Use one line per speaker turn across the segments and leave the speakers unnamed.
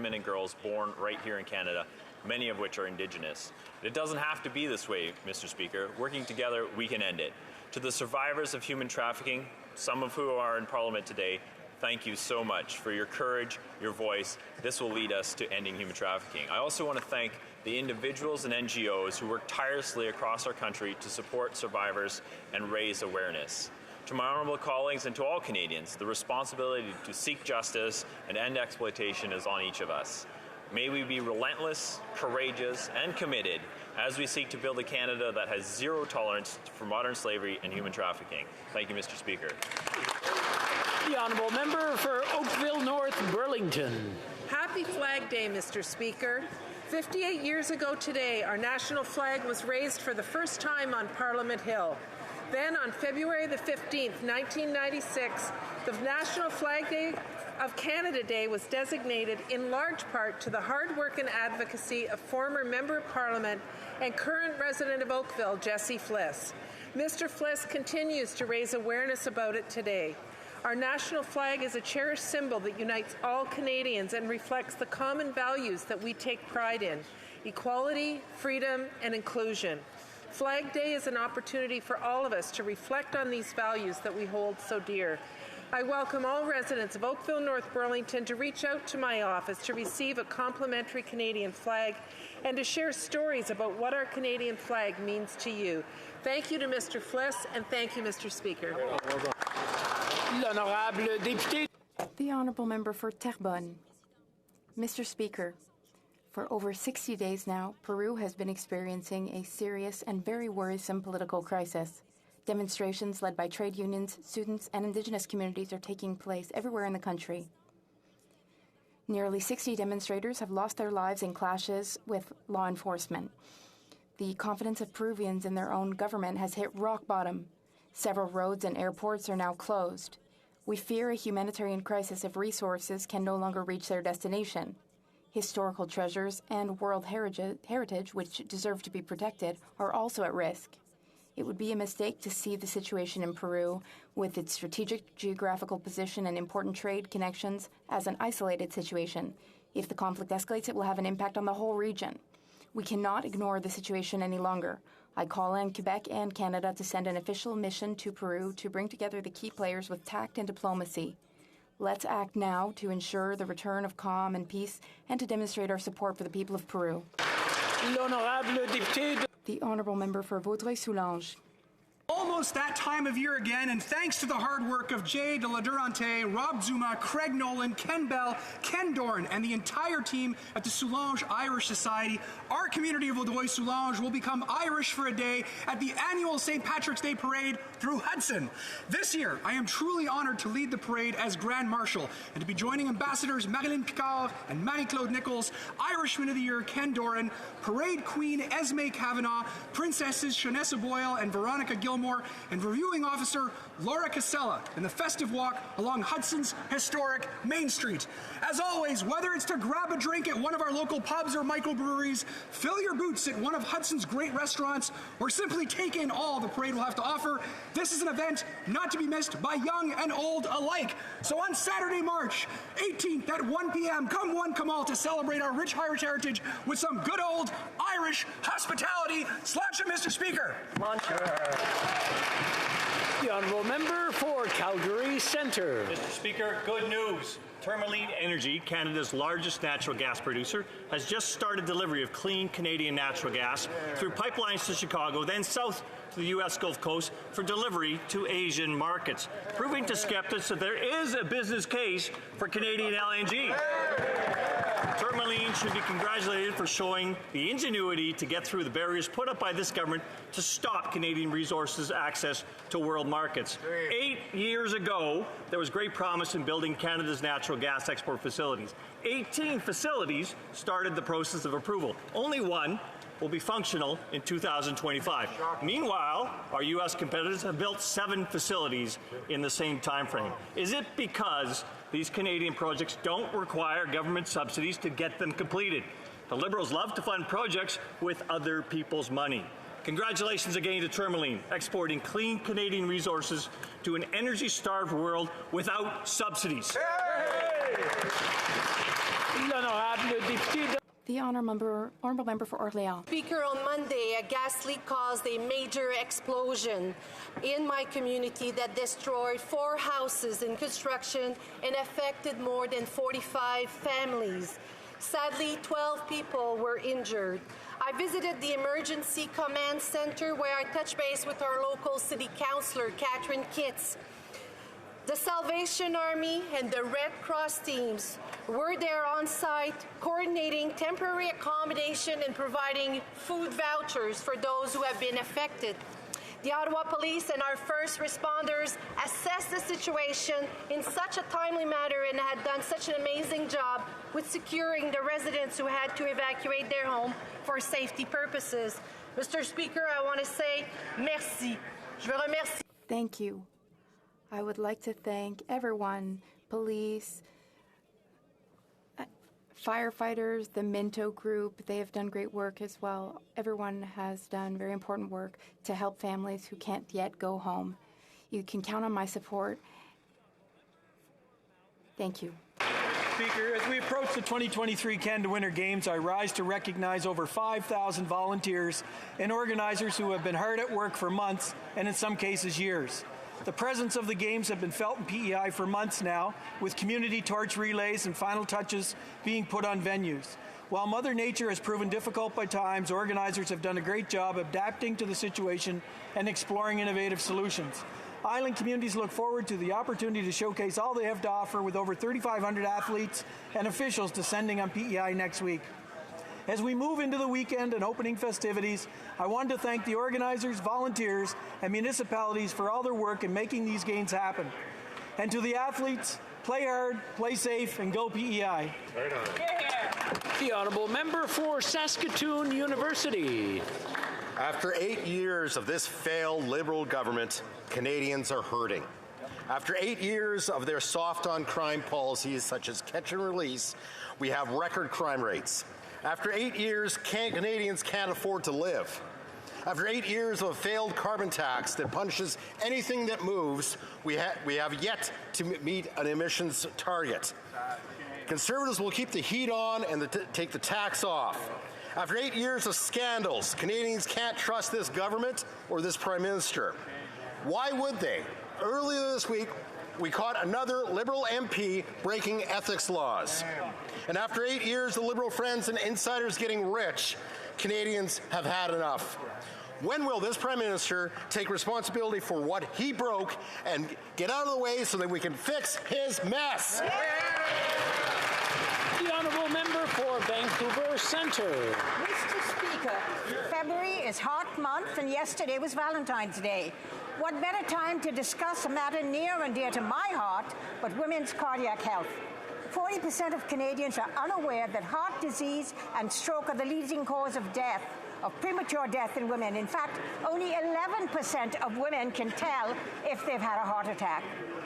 women and girls born right here in Canada, many of which are Indigenous. It doesn't have to be this way, Mr. Speaker. Working together, we can end it. To the survivors of human trafficking, some of who are in Parliament today, thank you so much for your courage, your voice. This will lead us to ending human trafficking. I also want to thank the individuals and NGOs who work tirelessly across our country to support survivors and raise awareness. To my honourable colleagues and to all Canadians, the responsibility to seek justice and end exploitation is on each of us. May we be relentless, courageous, and committed as we seek to build a Canada that has zero tolerance for modern slavery and human trafficking. Thank you, Mr. Speaker.
The honourable member for Oakville North Burlington.
Happy Flag Day, Mr. Speaker. 58 years ago today, our national flag was raised for the first time on Parliament Hill. Then, on February the 15th, 1996, the National Flag Day of Canada Day was designated in large part to the hard work and advocacy of former Member of Parliament and current resident of Oakville, Jesse Fliss. Mr. Fliss continues to raise awareness about it today. Our national flag is a cherished symbol that unites all Canadians and reflects the common values that we take pride in: equality, freedom, and inclusion. Flag Day is an opportunity for all of us to reflect on these values that we hold so dear. I welcome all residents of Oakville North Burlington to reach out to my office to receive a complimentary Canadian flag and to share stories about what our Canadian flag means to you. Thank you to Mr. Fliss, and thank you, Mr. Speaker.
L'honorable député.
The honourable member for Terrebonne. Mr. Speaker, for over 60 days now, Peru has been experiencing a serious and very worrisome political crisis. Demonstrations led by trade unions, students, and Indigenous communities are taking place everywhere in the country. Nearly 60 demonstrators have lost their lives in clashes with law enforcement. The confidence of Peruvians in their own government has hit rock bottom. Several roads and airports are now closed. We fear a humanitarian crisis if resources can no longer reach their destination. Historical treasures and world heritage, which deserve to be protected, are also at risk. It would be a mistake to see the situation in Peru, with its strategic geographical position and important trade connections, as an isolated situation. If the conflict escalates, it will have an impact on the whole region. We cannot ignore the situation any longer. I call on Quebec and Canada to send an official mission to Peru to bring together the key players with tact and diplomacy. Let's act now to ensure the return of calm and peace and to demonstrate our support for the people of Peru.
L'honorable député.
The honourable member for Vaudreuil-Soulanges.
Almost that time of year again, and thanks to the hard work of Jay de la Durante, Rob Zuma, Craig Nolan, Ken Bell, Ken Doran, and the entire team at the Soulanges Irish Society, our community of Vaudreuil-Soulanges will become Irish for a day at the annual St. Patrick's Day Parade through Hudson. This year, I am truly honored to lead the parade as Grand Marshal and to be joining Ambassadors Marilyn Picard and Marie-Claude Nichols, Irishman of the Year Ken Doran, Parade Queen Esme Kavanagh, Princesses Shanessa Boyle and Veronica Gilmore, and Reviewing Officer Laura Casella in the festive walk along Hudson's historic Main Street. As always, whether it's to grab a drink at one of our local pubs or microbreweries, fill your boots at one of Hudson's great restaurants, or simply take in all the parade will have to offer, this is an event not to be missed by young and old alike. So on Saturday, March 18th at 1 p.m., come one, come all to celebrate our rich Irish heritage with some good old Irish hospitality. Sláinte, Mr. Speaker.
The honourable member for Calgary Centre.
Mr. Speaker, good news. Tourmaline Energy, Canada's largest natural gas producer, has just started delivery of clean Canadian natural gas through pipelines to Chicago, then south to the U.S. Gulf Coast for delivery to Asian markets, proving to skeptics that there is a business case for Canadian LNG. Tourmaline should be congratulated for showing the ingenuity to get through the barriers put up by this government to stop Canadian resources access to world markets. 8 years ago, there was great promise in building Canada's natural gas export facilities. 18 facilities started the process of approval. Only one will be functional in 2025. Meanwhile, our U.S. competitors have built 7 facilities in the same time frame. Is it because these Canadian projects don't require government subsidies to get them completed? The Liberals love to fund projects with other people's money. Congratulations again to Tourmaline, exporting clean Canadian resources to an energy-starved world without subsidies.
L'honorable le député de...
The honourable member for Orléans.
Speaker, on Monday, a gas leak caused a major explosion in my community that destroyed 4 houses in construction and affected more than 45 families. Sadly, 12 people were injured. I visited the Emergency Command Center where I touched base with our local city councillor, Catherine Kitts. The Salvation Army and the Red Cross teams were there on site, coordinating temporary accommodation and providing food vouchers for those who have been affected. The Ottawa Police and our first responders assessed the situation in such a timely manner and had done such an amazing job with securing the residents who had to evacuate their home for safety purposes. Mr. Speaker, I want to say merci. Je veux remercier.
Thank you. I would like to thank everyone, police, firefighters, the Minto group. They have done great work as well. Everyone has done very important work to help families who can't yet go home. You can count on my support. Thank you.
Speaker, as we approach the 2023 Canada Winter Games, I rise to recognize over 5,000 volunteers and organizers who have been hard at work for months and in some cases years. The presence of the Games have been felt in PEI for months now, with community torch relays and final touches being put on venues. While Mother Nature has proven difficult by times, organizers have done a great job adapting to the situation and exploring innovative solutions. Island communities look forward to the opportunity to showcase all they have to offer with over 3,500 athletes and officials descending on PEI next week. As we move into the weekend and opening festivities, I want to thank the organizers, volunteers, and municipalities for all their work in making these games happen. And to the athletes, play hard, play safe, and go PEI.
Right on. The honourable member for Saskatoon University.
After 8 years of this failed Liberal government, Canadians are hurting. After 8 years of their soft-on-crime policies, such as catch and release, we have record crime rates. After 8 years, Canadians can't afford to live. After 8 years of a failed carbon tax that punishes anything that moves, we have yet to meet an emissions target. Conservatives will keep the heat on and take the tax off. After 8 years of scandals, Canadians can't trust this government or this Prime Minister. Why would they? Earlier this week, we caught another Liberal MP breaking ethics laws. And after 8 years of Liberal friends and insiders getting rich, Canadians have had enough. When will this Prime Minister take responsibility for what he broke and get out of the way so that we can fix his mess?
The honourable member for Vancouver Centre.
Mr. Speaker, February is hot month and yesterday was Valentine's Day. What better time to discuss a matter near and dear to my heart but women's cardiac health? 40% of Canadians are unaware that heart disease and stroke are the leading cause of death, of premature death in women. In fact, only 11% of women can tell if they've had a heart attack.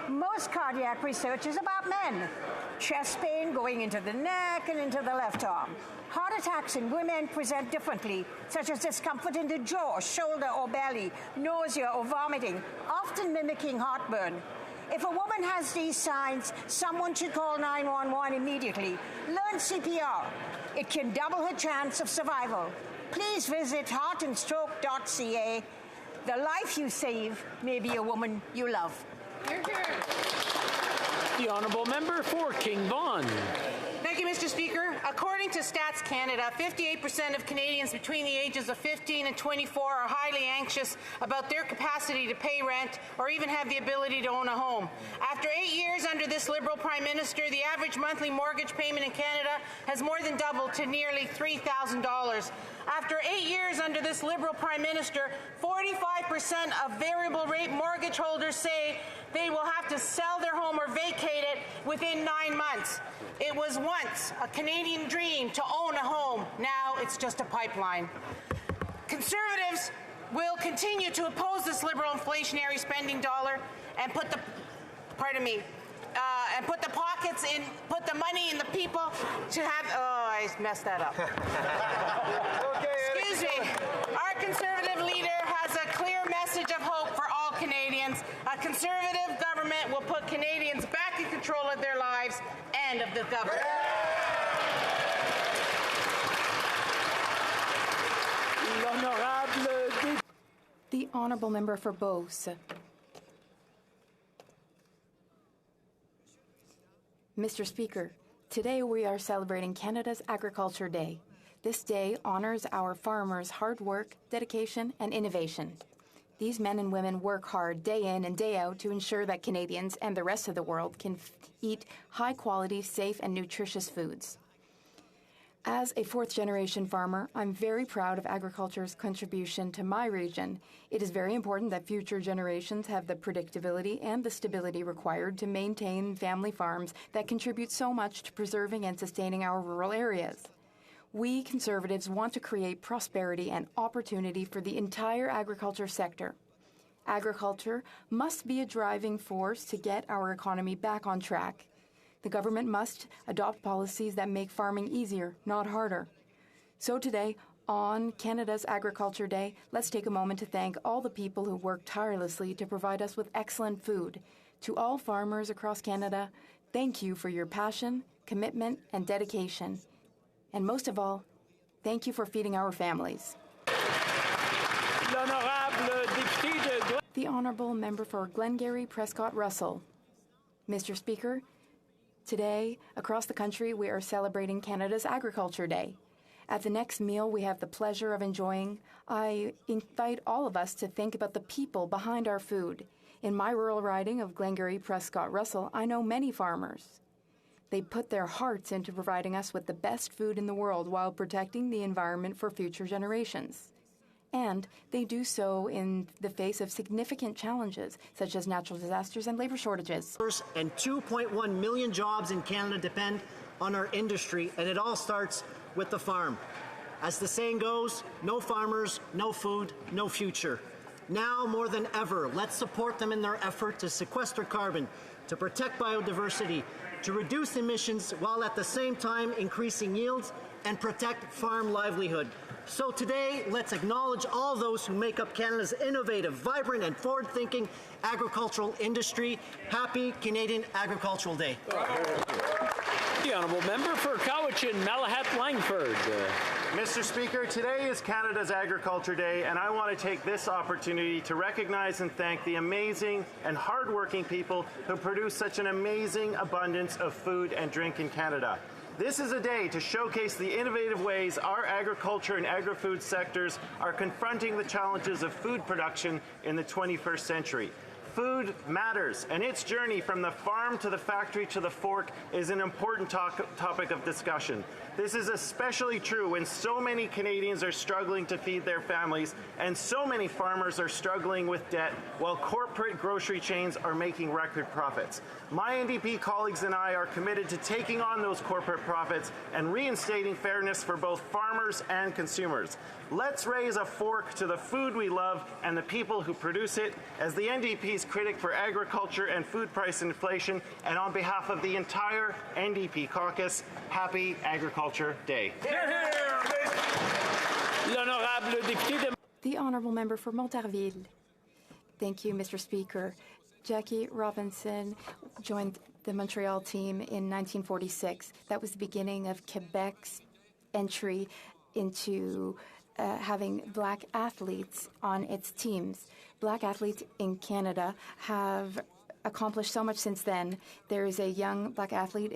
Most cardiac research is about men. Chest pain going into the neck and into the left arm. Heart attacks in women present differently, such as discomfort in the jaw, shoulder or belly, nausea or vomiting, often mimicking heartburn. If a woman has these signs, someone should call 911 immediately. Learn CPR. It can double her chance of survival. Please visit heartandstroke.ca. The life you save may be a woman you love.
Hear, hear.
The honourable member for King Vaughan.
Thank you, Mr. Speaker. According to Stats Canada, 58% of Canadians between the ages of 15 and 24 are highly anxious about their capacity to pay rent or even have the ability to own a home. After 8 years under this Liberal Prime Minister, the average monthly mortgage payment in Canada has more than doubled to nearly $3,000. After 8 years under this Liberal Prime Minister, 45% of variable rate mortgage holders say they will have to sell their home or vacate it within 9 months. It was once a Canadian dream to own a home. Now it's just a pipeline. Conservatives will continue to oppose this Liberal inflationary spending dollar and put the put the money in the people to have. Oh, I messed that up. Excuse me. Our Conservative leader has a clear message of hope for all Canadians. A Conservative government will put Canadians back in control of their lives and of the government.
Honourable Member for Beauce. Mr. Speaker, today we are celebrating Canada's Agriculture Day. This day honors our farmers' hard work, dedication, and innovation. These men and women work hard day in and day out to ensure that Canadians and the rest of the world can eat high-quality, safe, and nutritious foods. As a fourth-generation farmer, I'm very proud of agriculture's contribution to my region. It is very important that future generations have the predictability and the stability required to maintain family farms that contribute so much to preserving and sustaining our rural areas. We Conservatives want to create prosperity and opportunity for the entire agriculture sector. Agriculture must be a driving force to get our economy back on track. The government must adopt policies that make farming easier, not harder. So today, on Canada's Agriculture Day, let's take a moment to thank all the people who work tirelessly to provide us with excellent food. To all farmers across Canada, thank you for your passion, commitment, and dedication. And most of all, thank you for feeding our families. The Honourable Member for Glengarry Prescott Russell. Mr. Speaker, today, across the country, we are celebrating Canada's Agriculture Day. At the next meal we have the pleasure of enjoying, I invite all of us to think about the people behind our food. In my rural riding of Glengarry Prescott Russell, I know many farmers. They put their hearts into providing us with the best food in the world while protecting the environment for future generations. And they do so in the face of significant challenges, such as natural disasters and labor shortages.
And 2.1 million jobs in Canada depend on our industry, and it all starts with the farm. As the saying goes, no farmers, no food, no future. Now more than ever, let's support them in their effort to sequester carbon, to protect biodiversity, to reduce emissions while at the same time increasing yields and protect farm livelihood. So today, let's acknowledge all those who make up Canada's innovative, vibrant, and forward-thinking agricultural industry. Happy Canadian Agricultural Day.
The Honourable Member for Cowichan, Malahat Langford.
Mr. Speaker, today is Canada's Agriculture Day, and I want to take this opportunity to recognize and thank the amazing and hardworking people who produce such an amazing abundance of food and drink in Canada. This is a day to showcase the innovative ways our agriculture and agri-food sectors are confronting the challenges of food production in the 21st century. Food matters, and its journey from the farm to the factory to the fork is an important topic of discussion. This is especially true when so many Canadians are struggling to feed their families and so many farmers are struggling with debt while corporate grocery chains are making record profits. My NDP colleagues and I are committed to taking on those corporate profits and reinstating fairness for both farmers and consumers. Let's raise a fork to the food we love and the people who produce it. As the NDP's critic for agriculture and food price inflation, and on behalf of the entire NDP caucus, happy Agriculture Day.
The Honourable Member for Montarville. Thank you, Mr. Speaker. Jackie Robinson joined the Montreal team in 1946. That was the beginning of Quebec's entry into having black athletes on its teams. Black athletes in Canada have accomplished so much since then. There is a young black athlete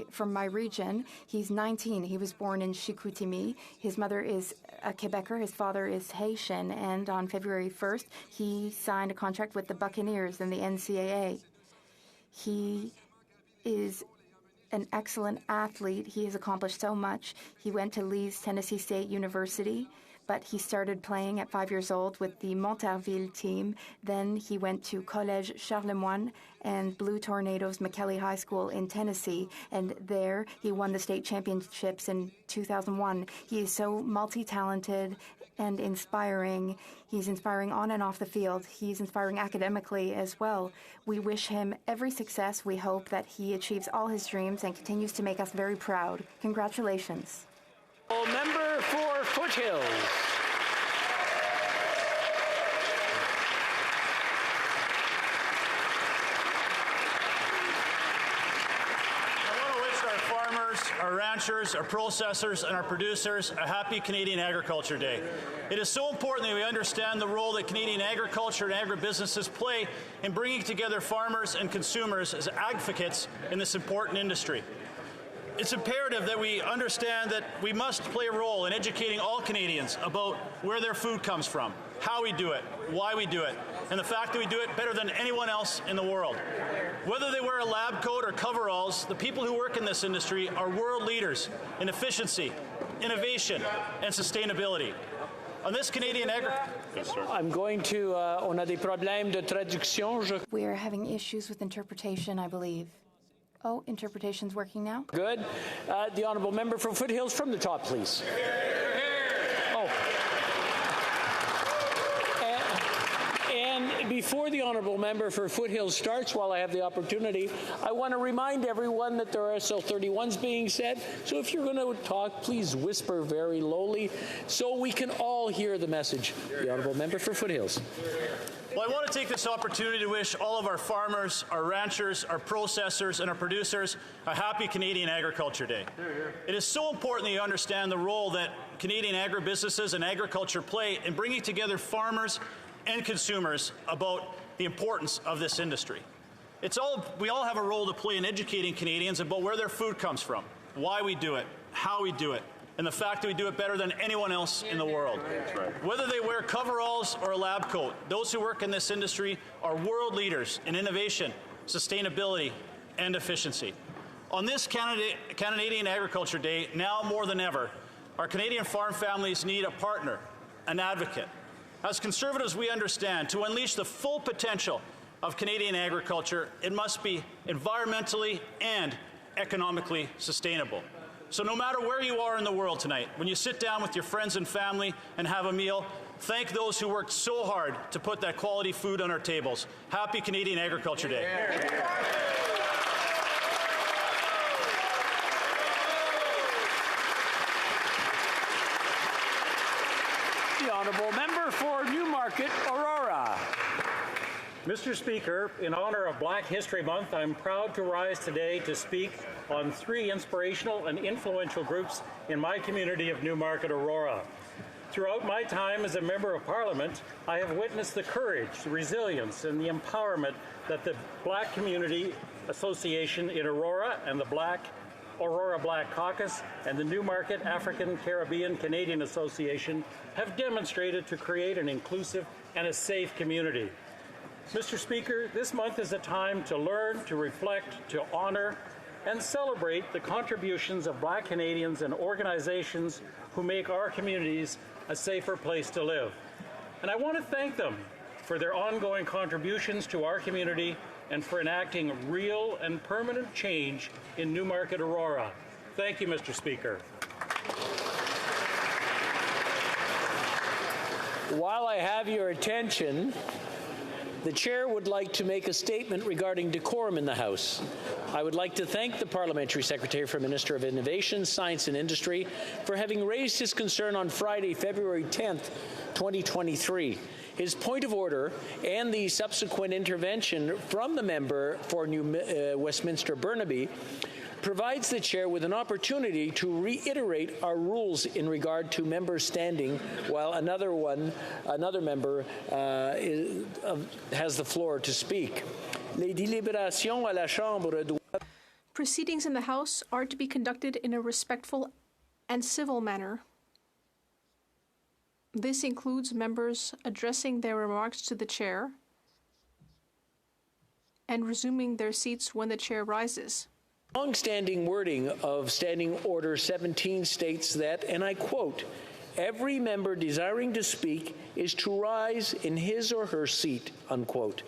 from my region. He's 19. He was born in Chicoutimi. His mother is a Quebecer. His father is Haitian. And on February 1st, he signed a contract with the Buccaneers in the NCAA. He is an excellent athlete. He has accomplished so much. He went to Lee's Tennessee State University, but he started playing at 5 years old with the Montarville team. Then he went to Collège Charlemagne and Blue Tornadoes McKelly High School in Tennessee, and there he won the state championships in 2001. He is so multi-talented and inspiring. He's inspiring on and off the field. He's inspiring academically as well. We wish him every success. We hope that he achieves all his dreams and continues to make us very proud. Congratulations.
Member for Foothills.
Our
our ranchers, our processors, and our producers a happy Canadian Agriculture Day. It is so important that we understand the role that Canadian agriculture and agribusinesses play in bringing together farmers and consumers as advocates in this important industry. It's imperative that we understand that we must play a role in educating all Canadians about where their food comes from, how we do it, why we do it, and the fact that we do it better than anyone else in the world. Whether they wear a lab coat or coveralls, the people who work in this industry are world leaders in efficiency, innovation, and sustainability. On this Canadian
I'm going to. On a des problèmes de traduction.
We are having issues with interpretation, I believe. Oh, interpretation's working now?
Good. The honourable member for Foothills from the top, please. Oh. And before the honourable member for Foothills starts, while I have the opportunity, I want to remind everyone that there are still 31s being said. So if you're going to talk, please whisper very lowly so we can all hear the message. The honourable member for Foothills.
Well, I want to take this opportunity to wish all of our farmers, our ranchers, our processors, and our producers a happy Canadian Agriculture Day. It is so important that you understand the role that Canadian agribusinesses and agriculture play in bringing together farmers and consumers about the importance of this industry. We all have a role to play in educating Canadians about where their food comes from, why we do it, how we do it, and the fact that we do it better than anyone else in the world. Whether they wear coveralls or a lab coat, those who work in this industry are world leaders in innovation, sustainability, and efficiency. On this Canadian Agriculture Day, now more than ever, our Canadian farm families need a partner, an advocate. As Conservatives, we understand to unleash the full potential of Canadian agriculture, it must be environmentally and economically sustainable. So no matter where you are in the world tonight, when you sit down with your friends and family and have a meal, thank those who worked so hard to put that quality food on our tables. Happy Canadian Agriculture Day.
The honourable member for Newmarket, Aurora.
Mr. Speaker, in honor of Black History Month, I'm proud to rise today to speak on 3 inspirational and influential groups in my community of Newmarket, Aurora. Throughout my time as a Member of Parliament, I have witnessed the courage, the resilience, and the empowerment that the Black Community Association in Aurora and the Aurora Black Caucus and the Newmarket African Caribbean Canadian Association have demonstrated to create an inclusive and a safe community. Mr. Speaker, this month is a time to learn, to reflect, to honor, and celebrate the contributions of Black Canadians and organizations who make our communities a safer place to live. And I want to thank them for their ongoing contributions to our community and for enacting real and permanent change in Newmarket, Aurora. Thank you, Mr. Speaker.
While I have your attention, the Chair would like to make a statement regarding decorum in the House. I would like to thank the Parliamentary Secretary for Minister of Innovation, Science and Industry for having raised his concern on Friday, February 10th, 2023. His point of order and the subsequent intervention from the member for Westminster Burnaby provides the Chair with an opportunity to reiterate our rules in regard to members standing while another member has the floor to speak.
Proceedings in the House are to be conducted in a respectful and civil manner. This includes members addressing their remarks to the Chair and resuming their seats when the Chair rises.
Long-standing wording of Standing Order 17 states that, and I quote, "Every member desiring to speak is to rise in his or her seat," unquote.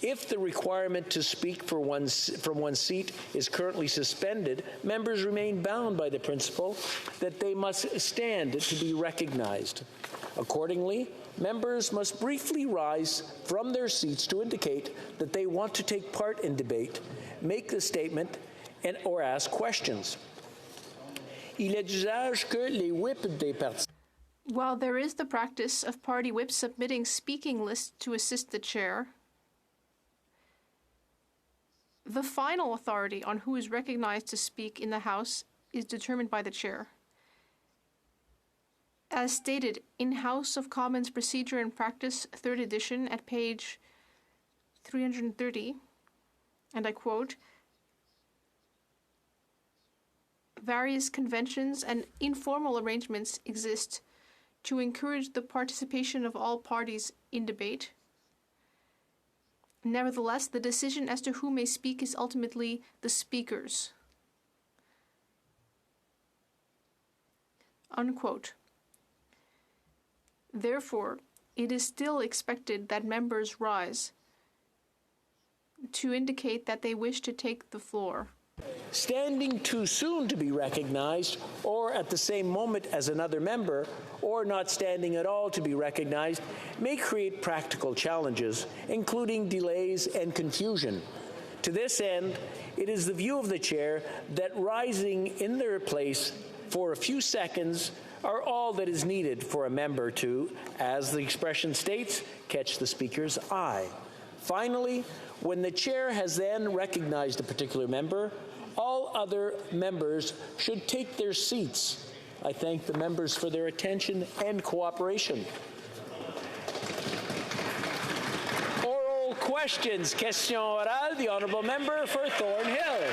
If the requirement to speak from one's seat is currently suspended, members remain bound by the principle that they must stand to be recognized. Accordingly, members must briefly rise from their seats to indicate that they want to take part in debate, make the statement, or ask questions.
While there is the practice of party whips submitting speaking lists to assist the Chair, the final authority on who is recognized to speak in the House is determined by the chair. As stated in House of Commons Procedure and Practice, 3rd edition, at page 330, and I quote, various conventions and informal arrangements exist to encourage the participation of all parties in debate. Nevertheless, the decision as to who may speak is ultimately the speaker's. Unquote. Therefore, it is still expected that members rise to indicate that they wish to take the floor.
Standing too soon to be recognized, or at the same moment as another member, or not standing at all to be recognized, may create practical challenges, including delays and confusion. To this end, it is the view of the chair that rising in their place for a few seconds are all that is needed for a member to, as the expression states, catch the speaker's eye. Finally, when the chair has then recognized a particular member, all other members should take their seats. I thank the members for their attention and cooperation. Oral questions. Question orale, the honourable member for Thornhill.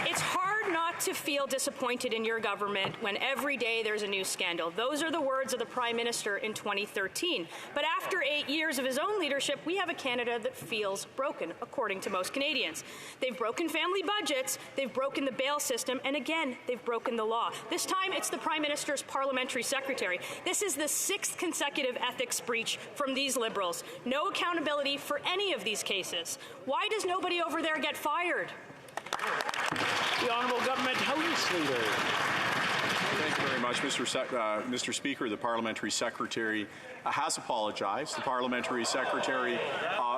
It's hard not to feel disappointed in your government when every day there's a new scandal. Those are the words of the Prime Minister in 2013. But after 8 years of his own leadership, we have a Canada that feels broken, according to most Canadians. They've broken family budgets, they've broken the bail system, and again, they've broken the law. This time, it's the Prime Minister's parliamentary secretary. This is the 6th consecutive ethics breach from these Liberals. No accountability for any of these cases. Why does nobody over there get fired?
The Honourable Government House Leader.
Thank you very much, Mr. Speaker. The Parliamentary Secretary has apologized. The Parliamentary Secretary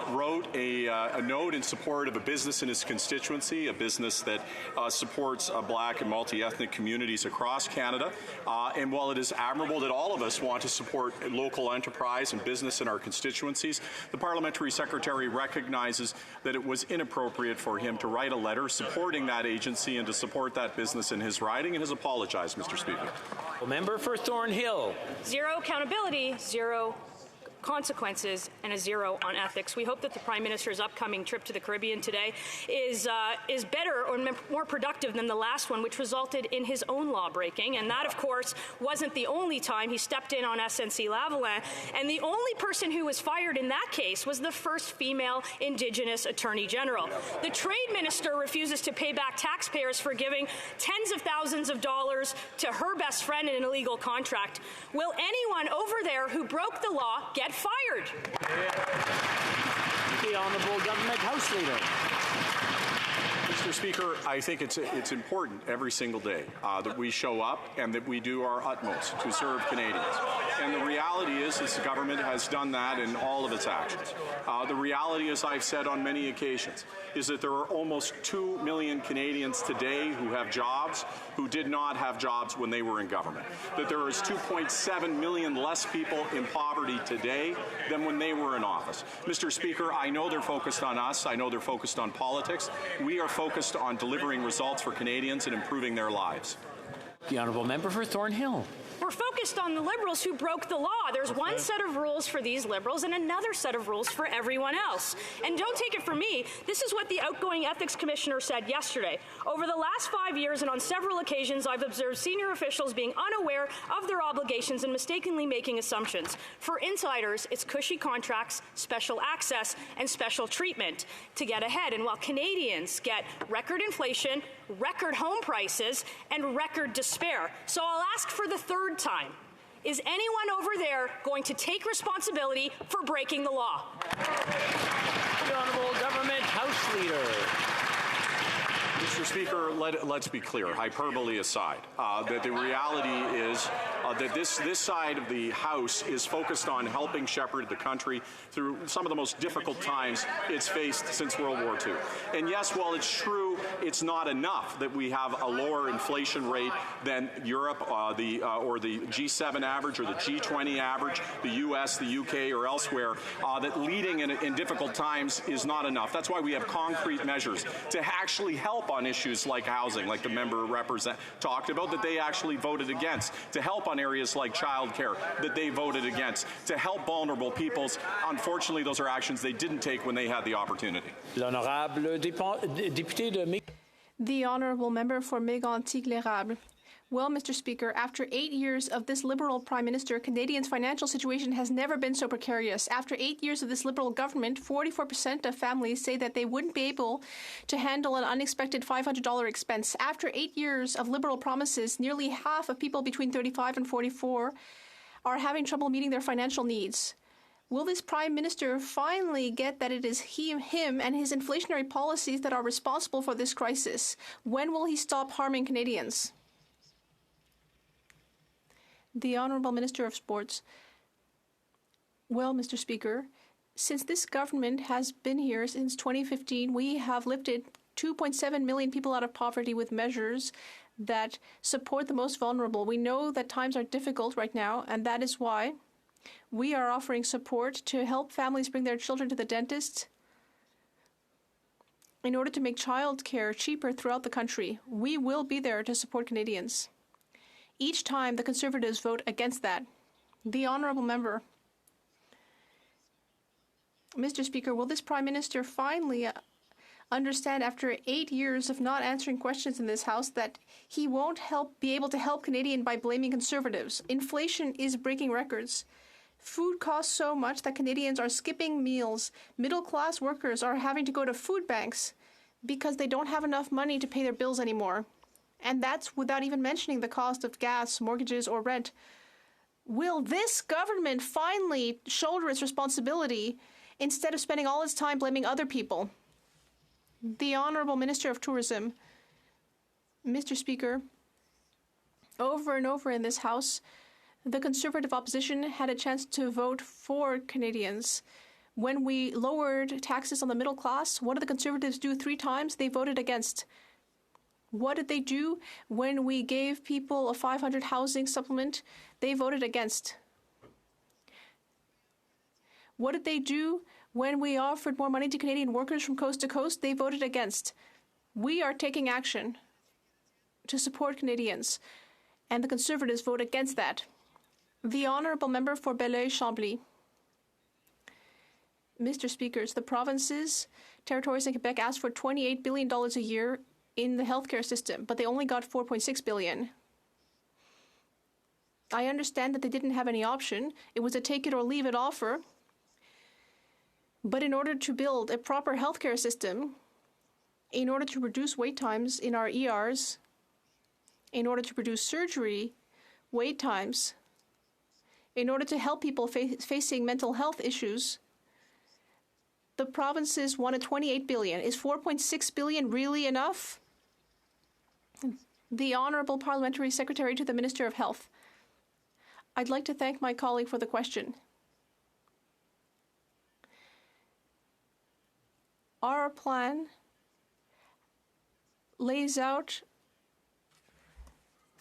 wrote a note in support of a business in his constituency, a business that supports black and multi-ethnic communities across Canada. And while it is admirable that all of us want to support local enterprise and business in our constituencies, the Parliamentary Secretary recognizes that it was inappropriate for him to write a letter supporting that agency and to support that business in his riding, and has apologized, Mr. Speaker.
Member for Thornhill.
Zero accountability, zero consequences, and a zero on ethics. We hope that the Prime Minister's upcoming trip to the Caribbean today is better or more productive than the last one, which resulted in his own law breaking. And that, of course, wasn't the only time he stepped in on SNC-Lavalin. And the only person who was fired in that case was the first female Indigenous Attorney General. The Trade Minister refuses to pay back taxpayers for giving tens of thousands of dollars to her best friend in an illegal contract. Will anyone over there who broke the law get fired?
The Honourable Government House Leader.
Mr. Speaker, I think it's important every single day that we show up and that we do our utmost to serve Canadians. And the reality is this government has done that in all of its actions. The reality, as I've said on many occasions, is that there are almost 2 million Canadians today who have jobs who did not have jobs when they were in government. That there is 2.7 million less people in poverty today than when they were in office. Mr. Speaker, I know they're focused on us. I know they're focused on politics. We are focused on delivering results for Canadians and improving their lives.
The Honourable Member for Thornhill.
We're focused on the Liberals who broke the law. There's one set of rules for these Liberals and another set of rules for everyone else. And don't take it from me, this is what the outgoing Ethics Commissioner said yesterday. Over the last 5 years and on several occasions, I've observed senior officials being unaware of their obligations and mistakenly making assumptions. For insiders, it's cushy contracts, special access, and special treatment to get ahead. And while Canadians get record inflation, record home prices, and record despair. So I'll ask for the third time. Is anyone over there going to take responsibility for breaking the law?
The Honourable Government House Leader.
Mr. Speaker, let's be clear, hyperbole aside, that the reality is that this side of the House is focused on helping shepherd the country through some of the most difficult times it's faced since World War II. And yes, while it's true it's not enough that we have a lower inflation rate than Europe or the G7 average or the G20 average, the US, the UK, or elsewhere, that leading in difficult times is not enough. That's why we have concrete measures to actually help on issues like housing, like the member talked about, that they actually voted against, to help on areas like childcare that they voted against, to help vulnerable peoples. Unfortunately, those are actions they didn't take when they had the opportunity.
The honourable member for Mégantic-l'Érable. Well, Mr. Speaker, after 8 years of this Liberal Prime Minister, Canadians' financial situation has never been so precarious. After 8 years of this Liberal government, 44% of families say that they wouldn't be able to handle an unexpected $500 expense. After 8 years of Liberal promises, nearly half of people between 35 and 44 are having trouble meeting their financial needs. Will this Prime Minister finally get that it is him and his inflationary policies that are responsible for this crisis? When will he stop harming Canadians? The Honourable Minister of Sports. Well, Mr. Speaker, since this government has been here since 2015, we have lifted 2.7 million people out of poverty with measures that support the most vulnerable. We know that times are difficult right now, and that is why we are offering support to help families bring their children to the dentist in order to make childcare cheaper throughout the country. We will be there to support Canadians. Each time the Conservatives vote against that. The honourable member. Mr. Speaker, will this Prime Minister finally understand after 8 years of not answering questions in this House that he won't be able to help Canadians by blaming Conservatives? Inflation is breaking records. Food costs so much that Canadians are skipping meals. Middle-class workers are having to go to food banks because they don't have enough money to pay their bills anymore. And that's without even mentioning the cost of gas, mortgages, or rent. Will this government finally shoulder its responsibility instead of spending all its time blaming other people? The Honourable Minister of Tourism. Mr. Speaker, over and over in this House, the Conservative opposition had a chance to vote for Canadians. When we lowered taxes on the middle class, what did the Conservatives do 3 times? They voted against. What did they do when we gave people a $500 housing supplement? They voted against. What did they do when we offered more money to Canadian workers from coast to coast? They voted against. We are taking action to support Canadians, and the Conservatives vote against that. The honourable member for Belleuil-Chambly. Mr. Speakers, the provinces, territories, and Quebec asked for $28 billion a year in the healthcare system, but they only got $4.6 billion. I understand that they didn't have any option. It was a take-it-or-leave-it offer. But in order to build a proper healthcare system, in order to reduce wait times in our ERs, in order to reduce surgery wait times, in order to help people facing mental health issues, the provinces wanted $28 billion. Is $4.6 billion really enough? The Honourable Parliamentary Secretary to the Minister of Health. I'd like to thank my colleague for the question. Our plan lays out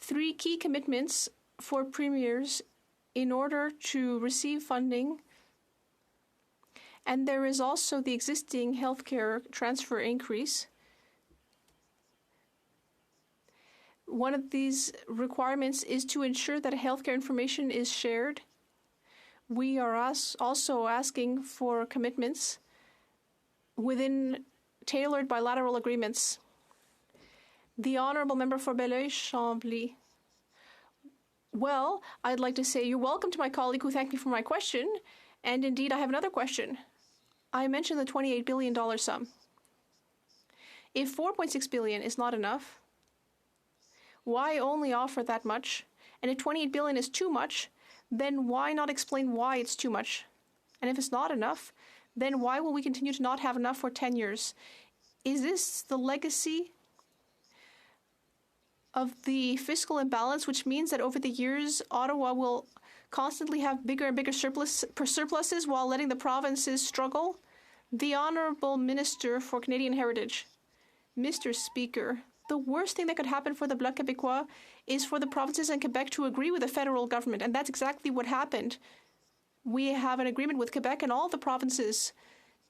3 key commitments for premiers in order to receive funding. And there is also the existing healthcare transfer increase. One of these requirements is to ensure that healthcare information is shared. We are also asking for commitments within tailored bilateral agreements. The Honourable Member for Belleuil-Chambly. Well, I'd like to say you're welcome to my colleague who thanked me for my question. And indeed, I have another question. I mentioned the $28 billion sum. If $4.6 billion is not enough, why only offer that much? And if $28 billion is too much, then why not explain why it's too much? And if it's not enough, then why will we continue to not have enough for 10 years? Is this the legacy of the fiscal imbalance, which means that over the years, Ottawa will constantly have bigger and bigger surpluses while letting the provinces struggle? The Honourable Minister for Canadian Heritage. Mr. Speaker, the worst thing that could happen for the Bloc Québécois is for the provinces and Quebec to agree with the federal government, and that's exactly what happened. We have an agreement with Quebec and all the provinces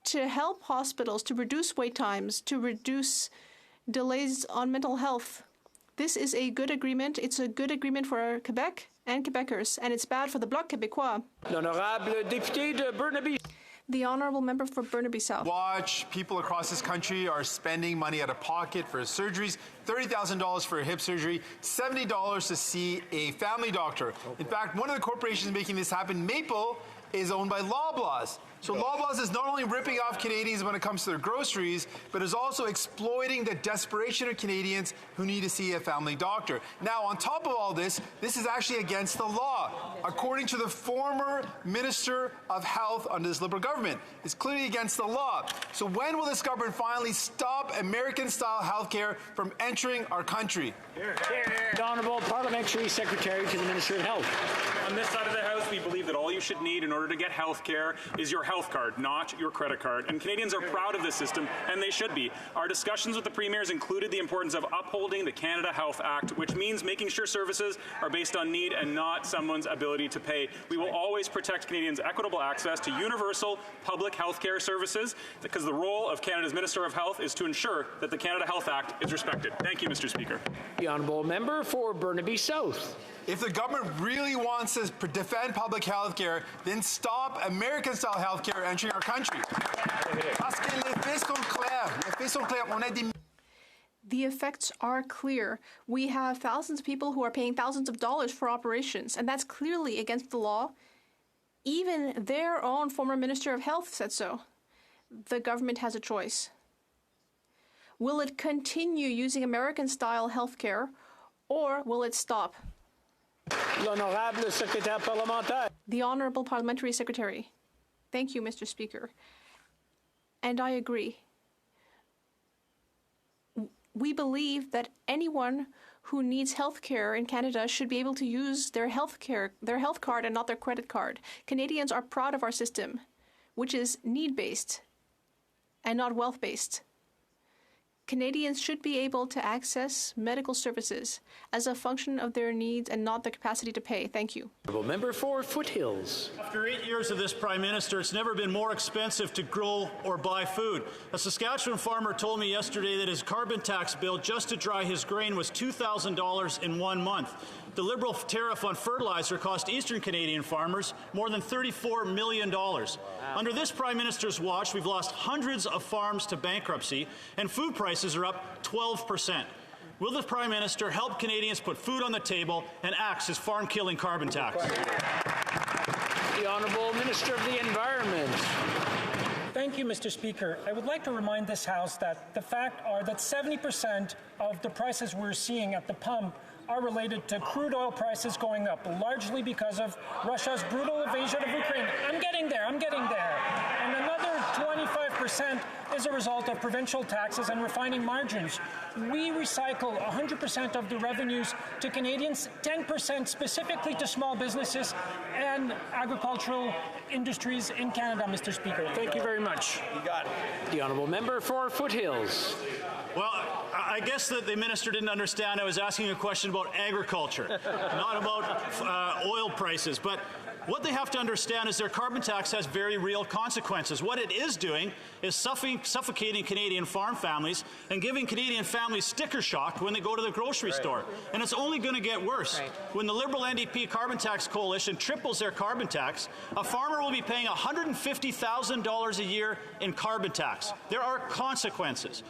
to help hospitals, to reduce wait times, to reduce delays on mental health. This is a good agreement. It's a good agreement for Quebec and Quebecers, and it's bad for the Bloc Québécois.
L'honorable député de Burnaby.
The honourable member for Burnaby South.
Watch people across this country are spending money out of pocket for surgeries, $30,000 for a hip surgery, $70 to see a family doctor. In fact, one of the corporations making this happen, Maple, is owned by Loblaws. So Loblaws is not only ripping off Canadians when it comes to their groceries, but is also exploiting the desperation of Canadians who need to see a family doctor. Now, on top of all this, this is actually against the law. According to the former Minister of Health under this Liberal government, it's clearly against the law. So when will this government finally stop American-style healthcare from entering our country?
The Honourable Parliamentary Secretary to the Minister of Health.
On this side of the House, we believe that all you should need in order to get health care is your health card, not your credit card. And Canadians are proud of this system, and they should be. Our discussions with the premiers included the importance of upholding the Canada Health Act, which means making sure services are based on need and not someone's ability to pay. We will always protect Canadians' equitable access to universal public health care services, because the role of Canada's Minister of Health is to ensure that the Canada Health Act is respected. Thank you, Mr. Speaker.
The Honourable Member for Burnaby South.
If the government really wants to defend public health care, then stop American-style health care entering our country.
The effects are clear. We have thousands of people who are paying thousands of dollars for operations, and that's clearly against the law. Even their own former Minister of Health said so. The government has a choice. Will it continue using American-style health care, or will it stop?
L'honorable secrétaire parlementaire.
The Honourable Parliamentary Secretary. Thank you, Mr. Speaker. And I agree. We believe that anyone who needs health care in Canada should be able to use their health card and not their credit card. Canadians are proud of our system, which is need-based and not wealth-based. Canadians should be able to access medical services as a function of their needs and not their capacity to pay. Thank you.
Member for Foothills.
After 8 years of this Prime Minister, it's never been more expensive to grow or buy food. A Saskatchewan farmer told me yesterday that his carbon tax bill just to dry his grain was $2,000 in 1 month. The Liberal tariff on fertilizer cost Eastern Canadian farmers more than $34 million. Wow. Under this Prime Minister's watch, we've lost hundreds of farms to bankruptcy, and food prices are up 12%. Will the Prime Minister help Canadians put food on the table and axe his farm-killing carbon tax?
The Honourable Minister of the Environment.
Thank you, Mr. Speaker. I would like to remind this House that the fact are that 70% of the prices we're seeing at the pump are related to crude oil prices going up, largely because of Russia's brutal invasion of Ukraine. I'm getting there. And another 25% is a result of provincial taxes and refining margins. We recycle 100% of the revenues to Canadians, 10% specifically to small businesses and agricultural industries in Canada, Mr. Speaker.
Thank you very much. You got it. The Honourable Member for Foothills.
Well, I guess that the minister didn't understand. I was asking a question about agriculture, not about oil prices. But what they have to understand is their carbon tax has very real consequences. What it is doing is suffocating Canadian farm families and giving Canadian families sticker shock when they go to the grocery store. And it's only going to get worse. When the Liberal NDP Carbon Tax Coalition triples their carbon tax, a farmer will be paying $150,000 a year in carbon tax. There are consequences.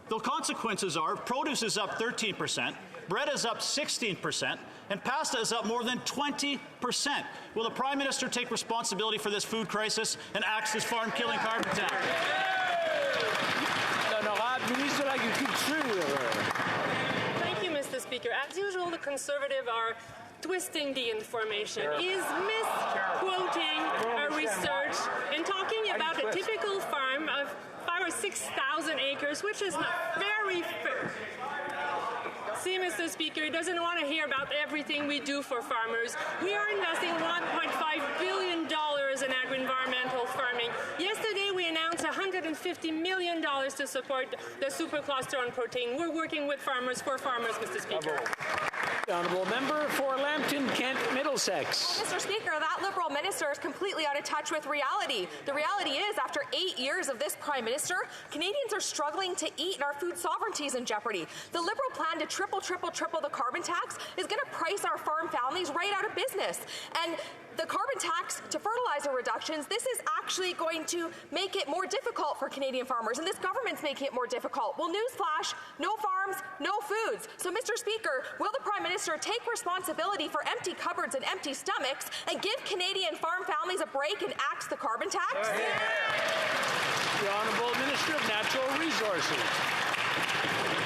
The consequences are produce is up 13%, bread is up 16%, and pasta is up more than 20%. Will the Prime Minister take responsibility for this food crisis and axe this farm-killing carbon tax?
L'honorable Ministre de l'Agriculture.
Thank you, Mr. Speaker. As usual, the Conservative are twisting the information. Is misquoting a research and talking about a typical farm of 5,000 or 6,000 acres, which is not very fair. C'est Mr. Speaker, doesn't want to hear about everything we do for farmers. We are investing $1.5 billion in agri-environmental farming. Yesterday, we announced $150 million to support the supercluster on protein. We're working with farmers for farmers, Mr. Speaker.
The honourable member for Lambton, Kent, Middlesex.
Mr. Speaker, that Liberal minister is completely out of touch with reality. The reality is, after 8 years of this Prime Minister, Canadians are struggling to eat and our food sovereignty is in jeopardy. The Liberal plan to triple the carbon tax is going to price our farm families right out of business. And the carbon tax to fertilizer reductions, this is actually going to make it more difficult for Canadian farmers, and this government's making it more difficult. Well, newsflash, no farms, no foods. So, Mr. Speaker, will the Prime Minister take responsibility for empty cupboards and empty stomachs and give Canadian farm families a break and axe the carbon tax?
The Honourable Minister of Natural Resources.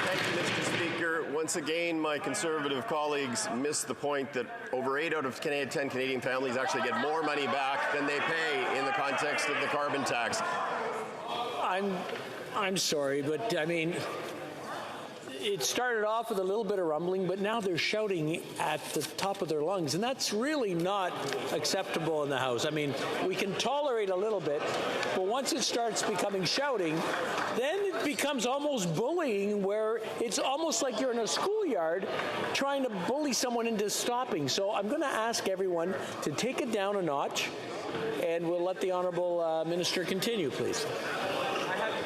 Thank you, Mr. Speaker. Once again, my Conservative colleagues missed the point that over 8 out of 10 Canadian families actually get more money back than they pay in the context of the carbon tax.
I'm sorry, but I mean, it started off with a little bit of rumbling, but now they're shouting at the top of their lungs, and that's really not acceptable in the House. I mean, we can tolerate a little bit, but once it starts becoming shouting, then it becomes almost bullying, where it's almost like you're in a schoolyard trying to bully someone into stopping. So I'm going to ask everyone to take it down a notch, and we'll let the Honourable Minister continue, please.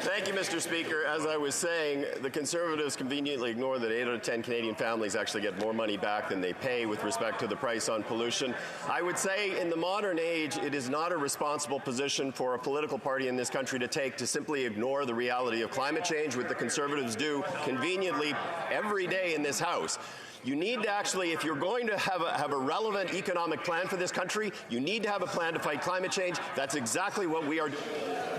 Thank you, Mr. Speaker. As I was saying, the Conservatives conveniently ignore that 8 out of 10 Canadian families actually get more money back than they pay with respect to the price on pollution. I would say in the modern age, it is not a responsible position for a political party in this country to take to simply ignore the reality of climate change, which the Conservatives do conveniently every day in this House. You need to actually, if you're going to have a relevant economic plan for this country, you need to have a plan to fight climate change. That's exactly what we are doing.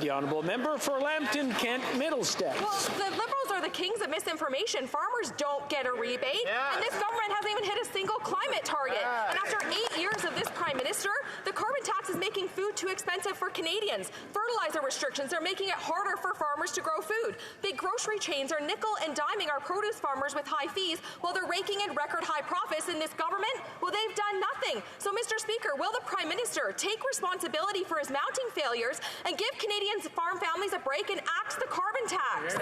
The Honourable Member for Lambton, Kent, Middlesex.
Well, the Liberals are the kings of misinformation. Farmers don't get a rebate, and this government hasn't even hit a single climate target. And after 8 years of this Prime Minister, the carbon tax is making food too expensive for Canadians. Fertilizer restrictions are making it harder for farmers to grow food. Big grocery chains are nickel and diming our produce farmers with high fees while they're raking in record high profits in this government. Well, they've done nothing. So, Mr. Speaker, will the Prime Minister take responsibility for his mounting failures and give Canadians farm families a break and axe the carbon tax?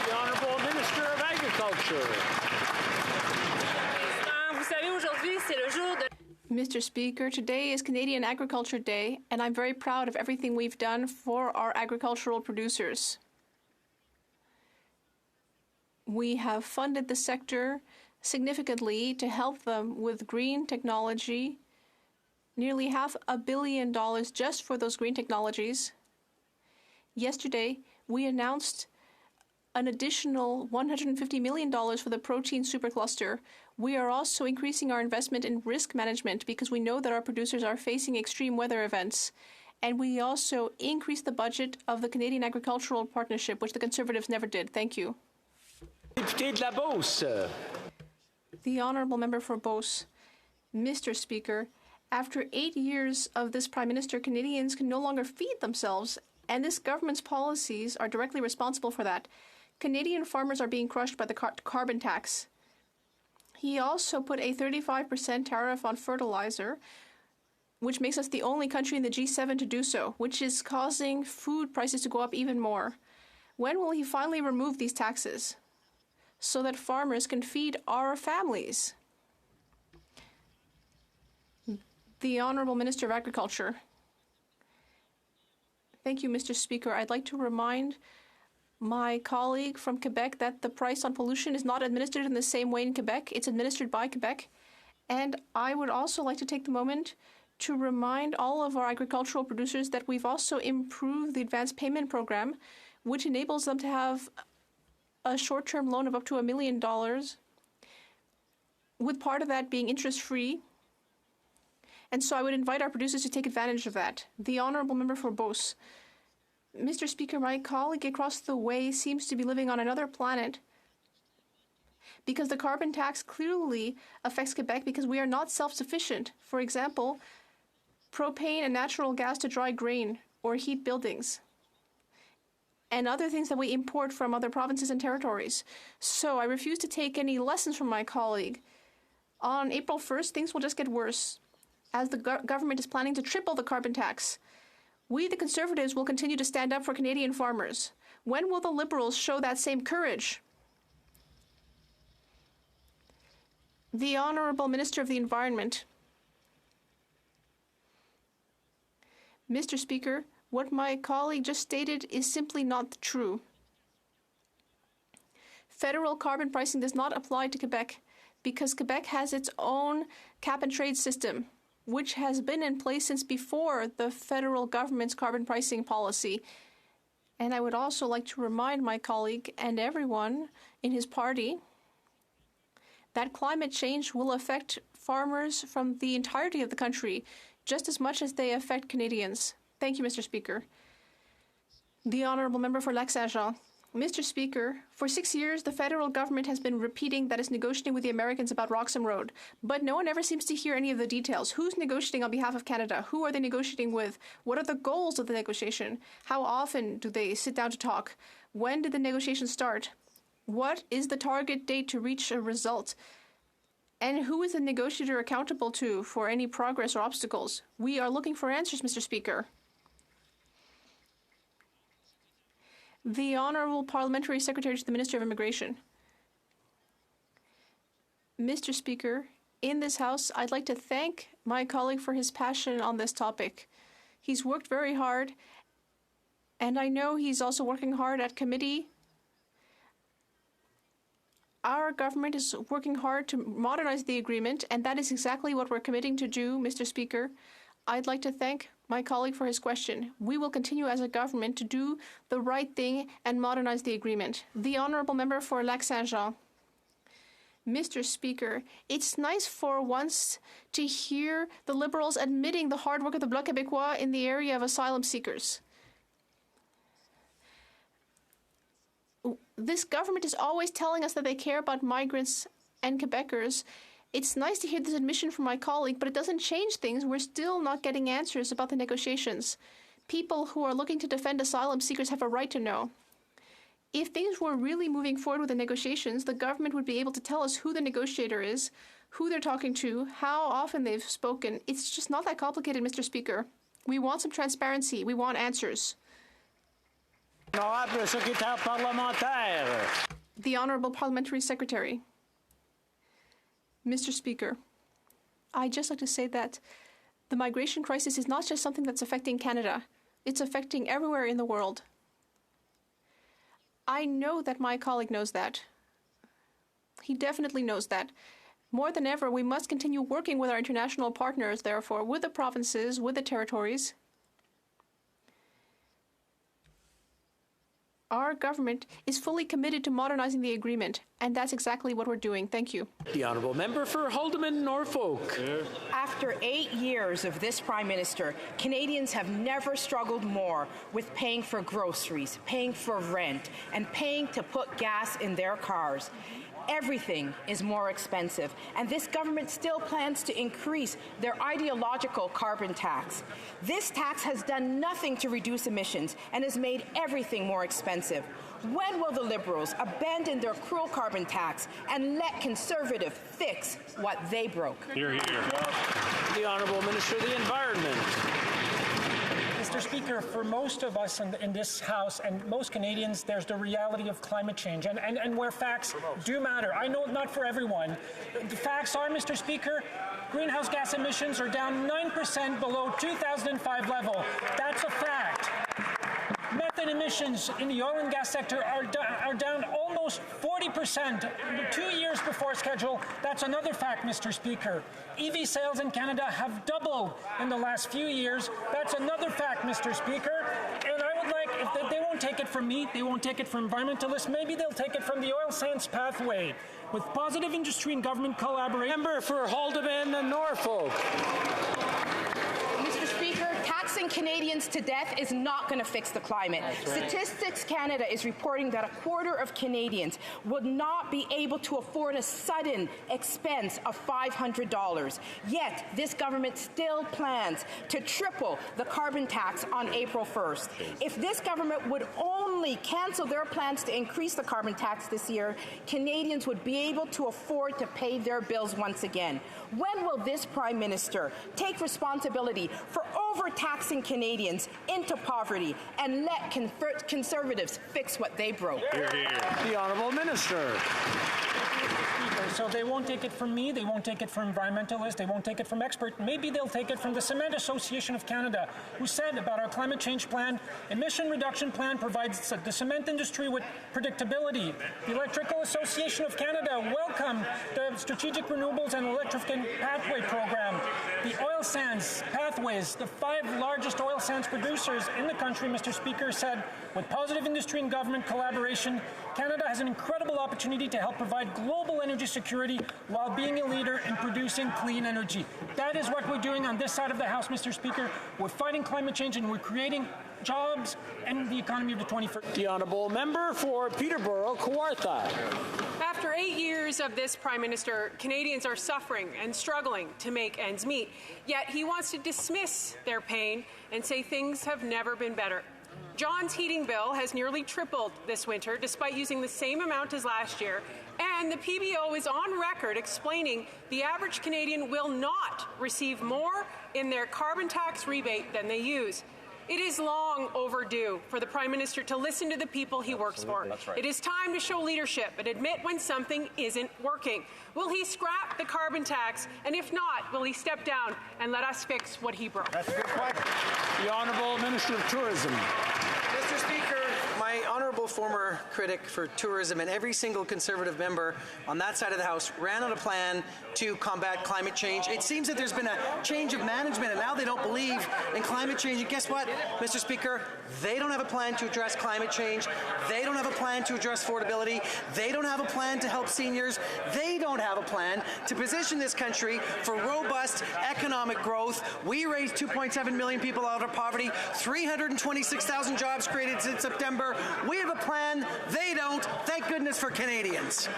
The Honourable Minister of Agriculture.
Mr. Speaker, today is Canadian Agriculture Day, and I'm very proud of everything we've done for our agricultural producers. We have funded the sector significantly to help them with green technology, nearly $500 million just for those green technologies. Yesterday, we announced an additional $150 million for the protein supercluster. We are also increasing our investment in risk management because we know that our producers are facing extreme weather events. And we also increased the budget of the Canadian Agricultural Partnership, which the Conservatives never did. Thank you. The Honourable Member for Beauce. Mr. Speaker, after 8 years of this Prime Minister, Canadians can no longer feed themselves, and this government's policies are directly responsible for that. Canadian farmers are being crushed by the carbon tax. He also put a 35% tariff on fertilizer, which makes us the only country in the G7 to do so, which is causing food prices to go up even more. When will he finally remove these taxes so that farmers can feed our families? The Honourable Minister of Agriculture. Thank you, Mr. Speaker. I'd like to remind my colleague from Quebec that the price on pollution is not administered in the same way in Quebec. It's administered by Quebec. And I would also like to take the moment to remind all of our agricultural producers that we've also improved the advanced payment program, which enables them to have a short-term loan of up to $1 million, with part of that being interest-free. And so I would invite our producers to take advantage of that. The Honourable Member for Beauce. Mr. Speaker, my colleague across the way seems to be living on another planet because the carbon tax clearly affects Quebec because we are not self-sufficient. For example, propane and natural gas to dry grain or heat buildings. and other things that we import from other provinces and territories. So I refuse to take any lessons from my colleague. On April 1st, things will just get worse, as the government is planning to triple the carbon tax. We, the Conservatives, will continue to stand up for Canadian farmers. When will the Liberals show that same courage? The Honourable Minister of the Environment. Mr. Speaker, what my colleague just stated is simply not true. Federal carbon pricing does not apply to Quebec because Quebec has its own cap-and-trade system, which has been in place since before the federal government's carbon pricing policy. And I would also like to remind my colleague and everyone in his party that climate change will affect farmers from the entirety of the country just as much as they affect Canadians. Thank you, Mr. Speaker. The Honourable Member for Lac-Saint-Jean. Mr. Speaker, for 6 years, the federal government has been repeating that it's negotiating with the Americans about Roxham Road, but no one ever seems to hear any of the details. Who's negotiating on behalf of Canada? Who are they negotiating with? What are the goals of the negotiation? How often do they sit down to talk? When did the negotiations start? What is the target date to reach a result? And who is the negotiator accountable to for any progress or obstacles? We are looking for answers, Mr. Speaker. The Honourable Parliamentary Secretary to the Minister of Immigration. Mr. Speaker, in this House, I'd like to thank my colleague for his passion on this topic. He's worked very hard, and I know he's also working hard at committee. Our government is working hard to modernize the agreement, and that is exactly what we're committing to do, Mr. Speaker. I'd like to thank my colleague for his question. We will continue as a government to do the right thing and modernize the agreement. The Honourable Member for Lac-Saint-Jean. Mr. Speaker, it's nice for once to hear the Liberals admitting the hard work of the Bloc Québécois in the area of asylum seekers. This government is always telling us that they care about migrants and Quebecers. It's nice to hear this admission from my colleague, but it doesn't change things. We're still not getting answers about the negotiations. People who are looking to defend asylum seekers have a right to know. If things were really moving forward with the negotiations, the government would be able to tell us who the negotiator is, who they're talking to, how often they've spoken. It's just not that complicated, Mr. Speaker. We want some transparency. We want answers.
Honorable Secrétaire Parlementaire.
The Honourable Parliamentary Secretary. Mr. Speaker, I'd just like to say that the migration crisis is not just something that's affecting Canada. It's affecting everywhere in the world. I know that my colleague knows that. He definitely knows that. More than ever, we must continue working with our international partners, therefore, with the provinces, with the territories. Our government is fully committed to modernizing the agreement, and that's exactly what we're doing. Thank you.
The Honourable Member for Haldimand, Norfolk.
After 8 years of this Prime Minister, Canadians have never struggled more with paying for groceries, paying for rent, and paying to put gas in their cars. Everything is more expensive, and this government still plans to increase their ideological carbon tax. This tax has done nothing to reduce emissions and has made everything more expensive. When will the Liberals abandon their cruel carbon tax and let Conservative fix what they broke?
Hear, hear.
The Honourable Minister of the Environment.
Mr. Speaker, for most of us in this House and most Canadians, there's the reality of climate change and where facts do matter. I know not for everyone. The facts are, Mr. Speaker, greenhouse gas emissions are down 9% below 2005 level. That's a fact. Methane emissions in the oil and gas sector are down almost 40%, 2 years before schedule. That's another fact, Mr. Speaker. EV sales in Canada have doubled in the last few years. That's another fact, Mr. Speaker. And I would like, if they won't take it from me, they won't take it from environmentalists, maybe they'll take it from the oil sands pathway. With positive industry and government collaboration.
Member for Haldimand and Norfolk.
Mr. Speaker, taxing Canadians to death is not going to fix the climate. Statistics Canada is reporting that a quarter of Canadians would not be able to afford a sudden expense of $500. Yet, this government still plans to triple the carbon tax on April 1st. If this government would only only cancel their plans to increase the carbon tax this year, Canadians would be able to afford to pay their bills once again. When will this Prime Minister take responsibility for overtaxing Canadians into poverty and let Conservatives fix what they broke?
The Honourable Minister.
So they won't take it from me, they won't take it from environmentalists, they won't take it from experts. Maybe they'll take it from the Cement Association of Canada, who said about our climate change plan, emission reduction plan provides the cement industry with predictability. The Electrical Association of Canada welcomed the Strategic Renewables and Electrification Pathway Program. The oil sands pathways, the 5 largest oil sands producers in the country, Mr. Speaker, said, with positive industry and government collaboration, Canada has an incredible opportunity to help provide global energy security while being a leader in producing clean energy. That is what we're doing on this side of the House, Mr. Speaker. We're fighting climate change and we're creating jobs and the economy of the 21st.
The Honourable Member for Peterborough, Kawartha.
After 8 years of this Prime Minister, Canadians are suffering and struggling to make ends meet. Yet he wants to dismiss their pain and say things have never been better. John's heating bill has nearly tripled this winter, despite using the same amount as last year. And the PBO is on record explaining the average Canadian will not receive more in their carbon tax rebate than they use. It is long overdue for the Prime Minister to listen to the people he works for.
Right.
It is time to show leadership and admit when something isn't working. Will he scrap the carbon tax? And if not, will he step down and let us fix what he broke?
That's a good question.
The Honourable Minister of Tourism.
Mr. Speaker, my honourable former critic for tourism and every single Conservative member on that side of the House ran on a plan to combat climate change. It seems that there's been a change of management and now they don't believe in climate change. And guess what, Mr. Speaker? They don't have a plan to address climate change. They don't have a plan to address affordability. They don't have a plan to help seniors. They don't have a plan to position this country for robust economic growth. We raised 2.7 million people out of poverty, 326,000 jobs created since September. We have a plan. They don't. Thank goodness for Canadians.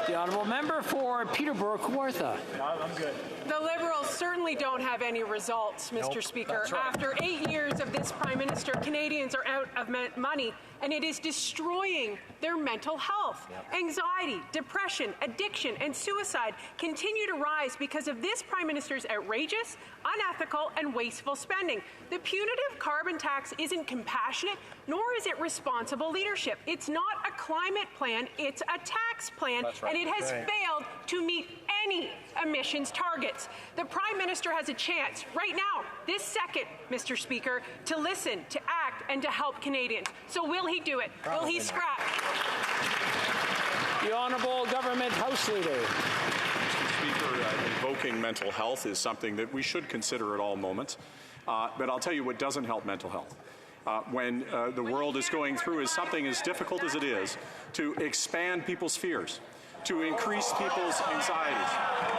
The Honourable Member for Peterborough, Kawartha.
I'm good. The Liberals certainly don't have any results, Mr.
Nope,
Speaker.
that's right.
After 8 years of this Prime Minister, Canadians are out of money, and it is destroying their mental health. Anxiety, depression, addiction, and suicide continue to rise because of this Prime Minister's outrageous, unethical, and wasteful spending. The punitive carbon tax isn't compassionate, nor is it responsible leadership. It's not a climate plan, it's a tax plan,
That's right.
and it has failed to meet any emissions targets. The Prime Minister has a chance right now, this second, Mr. Speaker, to listen, to act, and to help Canadians. So will he do it? Will he scrap?
The Honourable Government House Leader.
Mr. Speaker, invoking mental health is something that we should consider at all moments. But I'll tell you what doesn't help mental health. When the world is going through is something as difficult as it is to expand people's fears, to increase people's anxieties.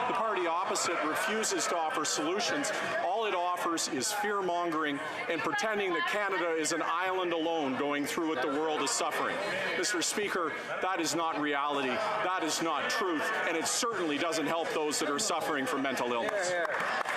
The party opposite refuses to offer solutions. All it offers is fear-mongering and pretending that Canada is an island alone going through what the world is suffering. Mr. Speaker, that is not reality. That is not truth. And it certainly doesn't help those that are suffering from mental illness.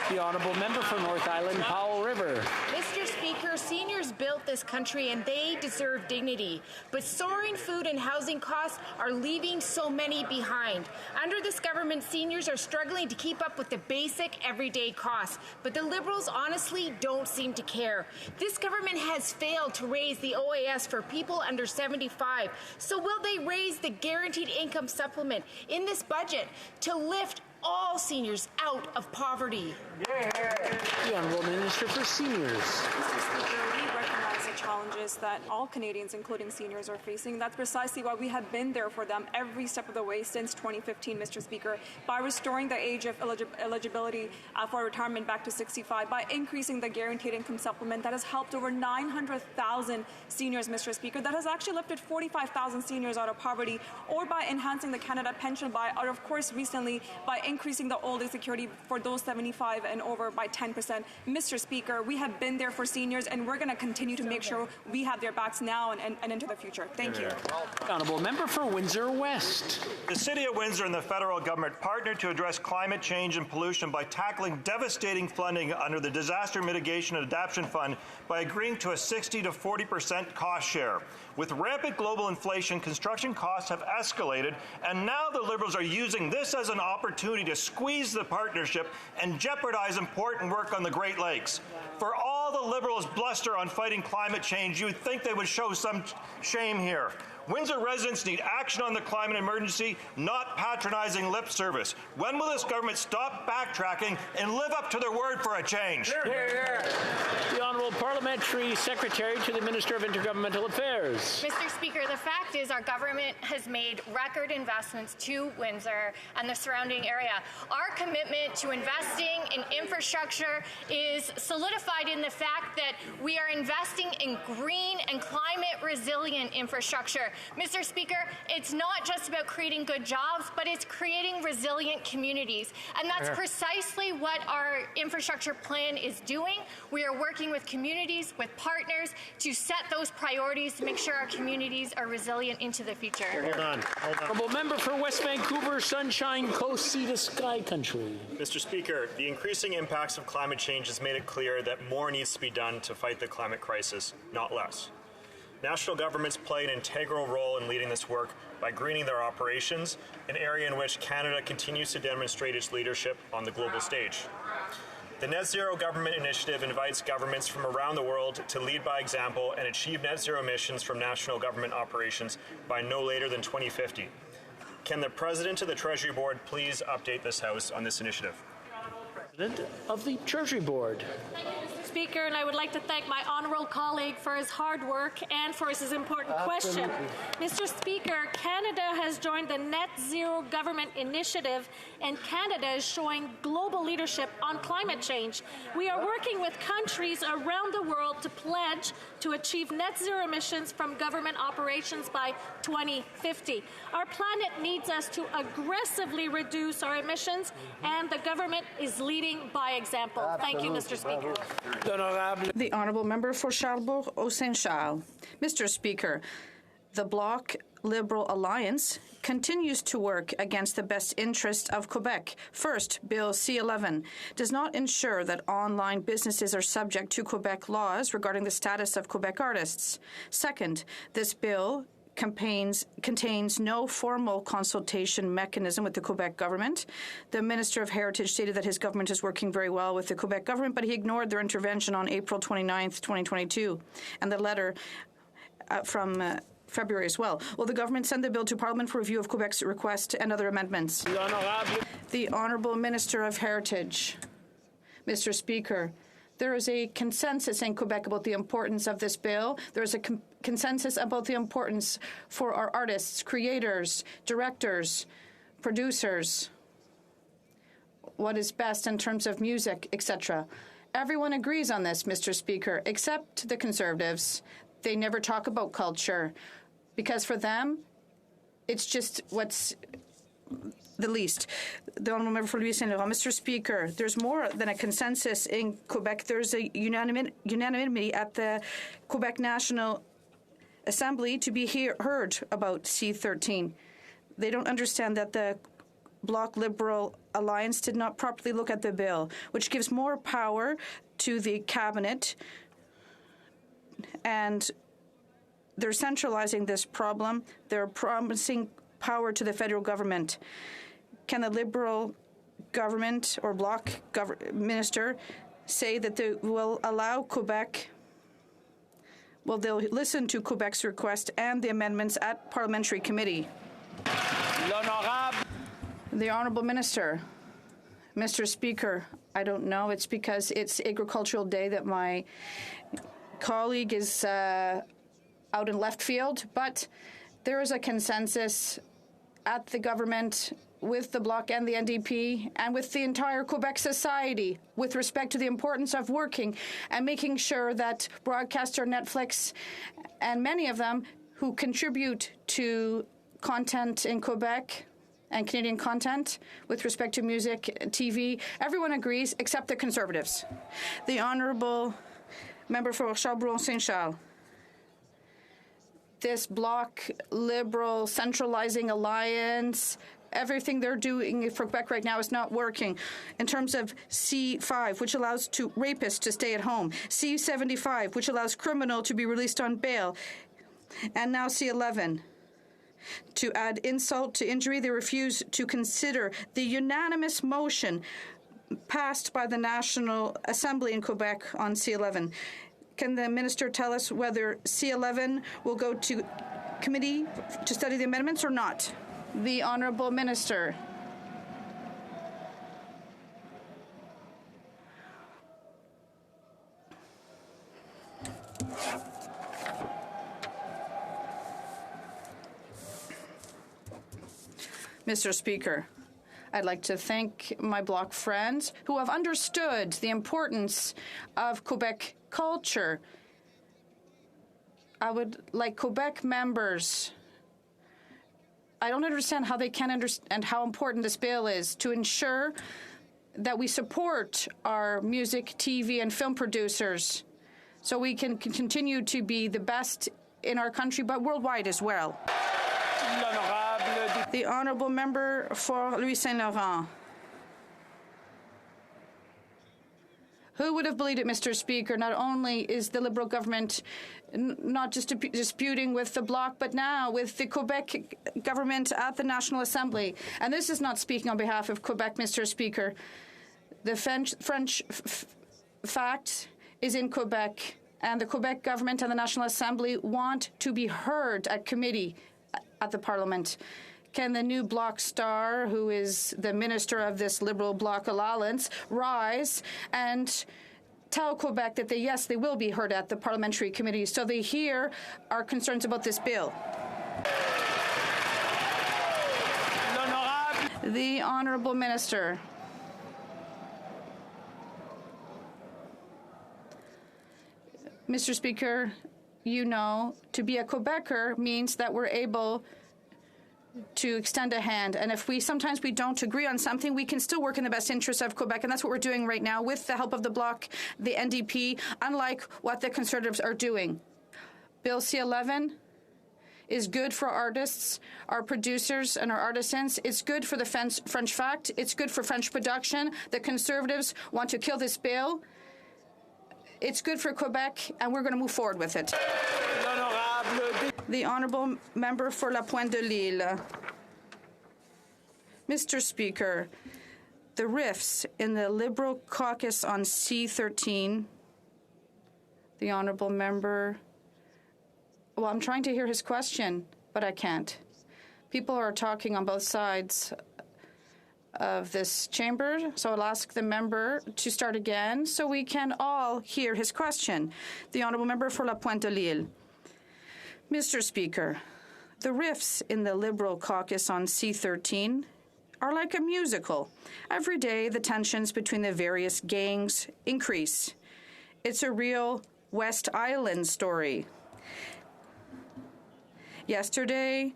The Honourable Member for North Island, Powell River.
Mr. Speaker, seniors built this country and they deserve dignity. But soaring food and housing costs are leaving so many behind. Under this government, seniors are struggling to keep up with the basic everyday costs. But the Liberals honestly don't seem to care. This government has failed to raise the OAS for people under 75. So will they raise the guaranteed income supplement in this budget to lift all seniors out of poverty?
The Honourable Minister for Seniors.
Mr. Speaker, we recognize the challenges that all Canadians, including seniors, are facing. That's precisely why we have been there for them every step of the way since 2015, Mr. Speaker, by restoring the age of eligibility for retirement back to 65, by increasing the guaranteed income supplement that has helped over 900,000 seniors, Mr. Speaker, that has actually lifted 45,000 seniors out of poverty, or by enhancing the Canada Pension or of course recently by increasing the old age security for those 75 and over by 10%. Mr. Speaker, we have been there for seniors and we're going to continue to make sure sure we have their backs now and into the future. Thank you.
Honourable member for Windsor West.
The City of Windsor and the federal government partnered to address climate change and pollution by tackling devastating flooding under the Disaster Mitigation and Adaptation Fund by agreeing to a 60 to 40% cost share. With rampant global inflation, construction costs have escalated, and now the Liberals are using this as an opportunity to squeeze the partnership and jeopardize important work on the Great Lakes. For all the Liberals' bluster on fighting climate change, you'd think they would show some shame here. Windsor residents need action on the climate emergency, not patronizing lip service. When will this government stop backtracking and live up to their word for a change?
The Honourable Parliamentary Secretary to the Minister of Intergovernmental Affairs.
Mr. Speaker, the fact is our government has made record investments to Windsor and the surrounding area. Our commitment to investing in infrastructure is solidified in the fact that we are investing in green and climate resilient infrastructure. Mr. Speaker, it's not just about creating good jobs, but it's creating resilient communities. And that's precisely what our infrastructure plan is doing. We are working with communities, with partners, to set those priorities to make sure our communities are resilient into the future.
Hold on. Honourable member for West Vancouver, Sunshine Coast, Sea to Sky Country.
Mr. Speaker, the increasing impacts of climate change has made it clear that more needs to be done to fight the climate crisis, not less. National governments play an integral role in leading this work by greening their operations, an area in which Canada continues to demonstrate its leadership on the global stage. The Net Zero Government Initiative invites governments from around the world to lead by example and achieve net zero emissions from national government operations by no later than 2050. Can the President of the Treasury Board please update this House on this initiative?
President of the Treasury Board.
Speaker, and I would like to thank my honourable colleague for his hard work and for his important question. Mr. Speaker, Canada has joined the Net Zero Government Initiative, and Canada is showing global leadership on climate change. We are working with countries around the world to pledge to achieve net zero emissions from government operations by 2050. Our planet needs us to aggressively reduce our emissions, and the government is leading by example. Thank you, Mr. Speaker.
The Honourable Member for Charbonneau-Saint-Charles. Mr. Speaker, the Bloc Liberal Alliance continues to work against the best interest of Quebec. First, Bill C-11 does not ensure that online businesses are subject to Quebec laws regarding the status of Quebec artists. Second, this bill contains no formal consultation mechanism with the Quebec government. The Minister of Heritage stated that his government is working very well with the Quebec government, but he ignored their intervention on April 29th, 2022, and the letter from February as well. Will the government send the bill to Parliament for review of Quebec's request and other amendments? The Honourable Minister of Heritage. Mr. Speaker, there is a consensus in Quebec about the importance of this bill. There is a consensus about the importance for our artists, creators, directors, producers, what is best in terms of music, etc. Everyone agrees on this, Mr. Speaker, except the Conservatives. They never talk about culture because for them, it's just what's the least. The Honourable Member for Louis Saint Laurent. Mr. Speaker, there's more than a consensus in Quebec. There's a unanimity at the Quebec National Assembly to be heard about C-13. They don't understand that the Bloc Liberal Alliance did not properly look at the bill, which gives more power to the cabinet, and they're centralizing this problem. They're promising power to the federal government. Can the Liberal government or Bloc minister say that they will allow Quebec, well, they'll listen to Quebec's request and the amendments at parliamentary committee? The Honourable Minister. Mr. Speaker, I don't know. It's because it's Agricultural Day that my colleague is out in left field, but there is a consensus at the government with the Bloc and the NDP and with the entire Quebec society with respect to the importance of working and making sure that broadcaster Netflix and many of them who contribute to content in Quebec and Canadian content with respect to music, TV, everyone agrees except the Conservatives. The Honourable Member for Charbonneau-Saint-Charles. this Bloc Liberal centralizing alliance, everything they're doing for Quebec right now is not working. In terms of C5, which allows rapists to stay at home, C75, which allows criminal to be released on bail, and now C11. To add insult to injury, they refuse to consider the unanimous motion passed by the National Assembly in Quebec on C11. Can the minister tell us whether C11 will go to committee to study the amendments or not? The Honourable Minister. Mr. Speaker, I'd like to thank my Bloc friends who have understood the importance of Quebec culture. I would like Quebec members. I don't understand how they can understand how important this bill is to ensure that we support our music, TV, and film producers so we can continue to be the best in our country, but worldwide as well. The Honourable Member for Louis Saint Laurent. Who would have believed it, Mr. Speaker? Not only is the Liberal government not just disputing with the Bloc, but now with the Quebec government at the National Assembly. And this is not speaking on behalf of Quebec, Mr. Speaker. The French fact is in Quebec, and the Quebec government and the National Assembly want to be heard at committee at the Parliament. Can the new Bloc star, who is the minister of this Liberal Bloc alliance, rise and tell Quebec that they will be heard at the parliamentary committee so they hear our concerns about this bill? The Honourable Minister. Mr. Speaker, you know, to be a Quebecer means that we're able to extend a hand. And if sometimes we don't agree on something, we can still work in the best interest of Quebec. And that's what we're doing right now with the help of the Bloc, the NDP, unlike what the Conservatives are doing. Bill C11 is good for artists, our producers, and our artisans. It's good for the French fact. It's good for French production. The Conservatives want to kill this bill. It's good for Quebec, and we're going to move forward with it. The Honourable Member for La Pointe de Lille. Mr. Speaker, the rifts in the Liberal caucus on C13, the Honourable Member, well, I'm trying to hear his question, but I can't. People are talking on both sides of this chamber, so I'll ask the member to start again so we can all hear his question. The Honourable Member for La Pointe de Lille. Mr. Speaker, the rifts in the Liberal caucus on C13 are like a musical. Every day, the tensions between the various gangs increase. It's a real West Island story. Yesterday,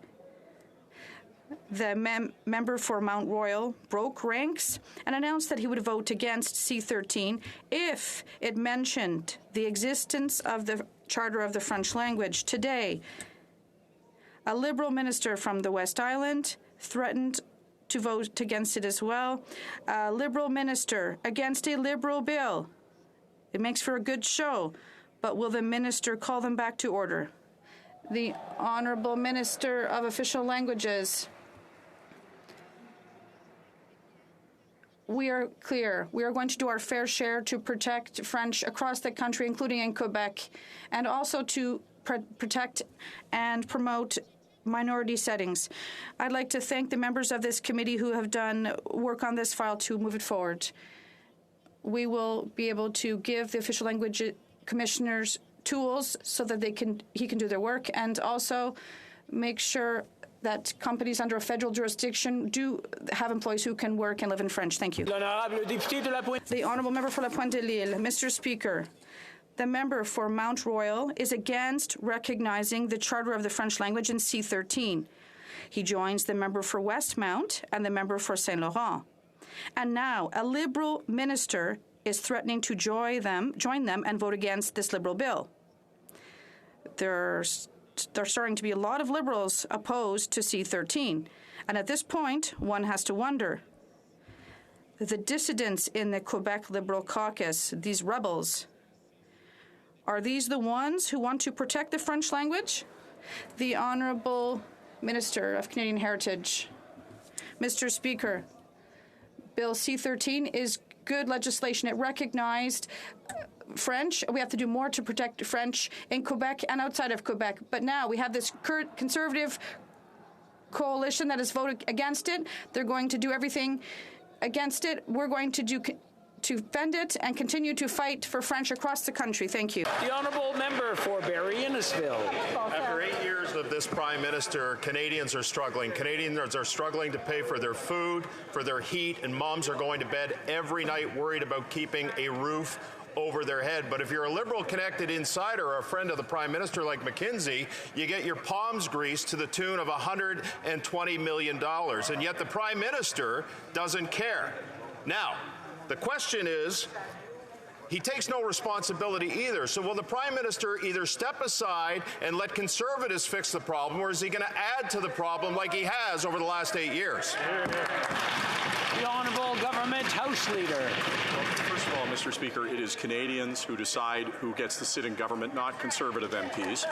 the member for Mount Royal broke ranks and announced that he would vote against C13 if it mentioned the existence of the Charter of the French language. Today, a Liberal minister from the West Island threatened to vote against it as well. A Liberal minister against a Liberal bill. It makes for a good show, but will the minister call them back to order? The Honourable Minister of Official Languages. We are clear. We are going to do our fair share to protect French across the country, including in Quebec, and also to protect and promote minority settings. I'd like to thank the members of this committee who have done work on this file to move it forward. We will be able to give the official language commissioners tools so that he can do their work, and also make sure that companies under a federal jurisdiction do have employees who can work and live in French. Thank you. The Honourable Member for La Pointe de Lille. Mr. Speaker, the member for Mount Royal is against recognizing the Charter of the French language in C13. He joins the member for Westmount and the member for Saint Laurent. And now a Liberal minister is threatening to join them and vote against this Liberal bill. There are there's starting to be a lot of Liberals opposed to C-13. And at this point, one has to wonder, the dissidents in the Quebec Liberal caucus, these rebels, are these the ones who want to protect the French language? The Honourable Minister of Canadian Heritage. Mr. Speaker, Bill C-13 is good legislation. It recognized French. We have to do more to protect French in Quebec and outside of Quebec. But now we have this Conservative coalition that has voted against it. They're going to do everything against it. We're going to defend it and continue to fight for French across the country. Thank you.
The honourable member for Barrie-Innisfil.
After 8 years of this Prime Minister, Canadians are struggling. Canadians are struggling to pay for their food, for their heat, and moms are going to bed every night worried about keeping a roof over their head. But if you're a Liberal connected insider or a friend of the Prime Minister like McKinsey, you get your palms greased to the tune of $120 million. And yet the Prime Minister doesn't care. Now, the question is, he takes no responsibility either. So will the Prime Minister either step aside and let Conservatives fix the problem, or is he going to add to the problem like he has over the last 8 years?
The Honourable Government House Leader.
Well, first of all, Mr. Speaker, it is Canadians who decide who gets to sit in government, not Conservative MPs.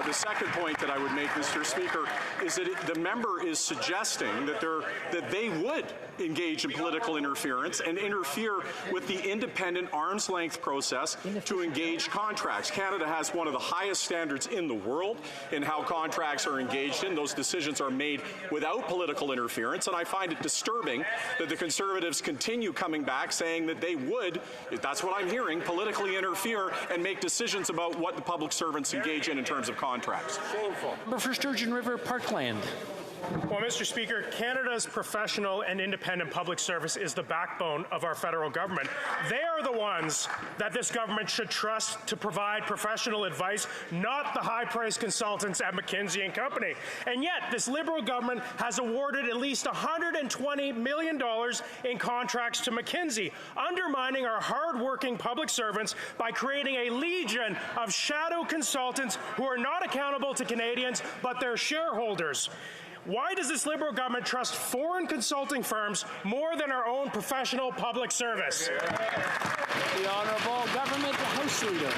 The second point that I would make, Mr. Speaker, is that the member is suggesting that they would engage in political interference and interfere with the independent arm's-length process to engage contracts. Canada has one of the highest standards in the world in how contracts are engaged in. Those decisions are made without political interference, and I find it disturbing that the Conservatives continue coming back saying that they would, if that's what I'm hearing, politically interfere and make decisions about what the public servants engage in terms of contracts.
Shameful. For Sturgeon River Parkland.
Well, Mr. Speaker, Canada's professional and independent public service is the backbone of our federal government. They are the ones that this government should trust to provide professional advice, not the high-priced consultants at McKinsey & Company. And yet, this Liberal government has awarded at least $120 million in contracts to McKinsey, undermining our hard-working public servants by creating a legion of shadow consultants who are not accountable to Canadians, but their shareholders. Why does this Liberal government trust foreign consulting firms more than our own professional public service?
The Honourable Government House Leader.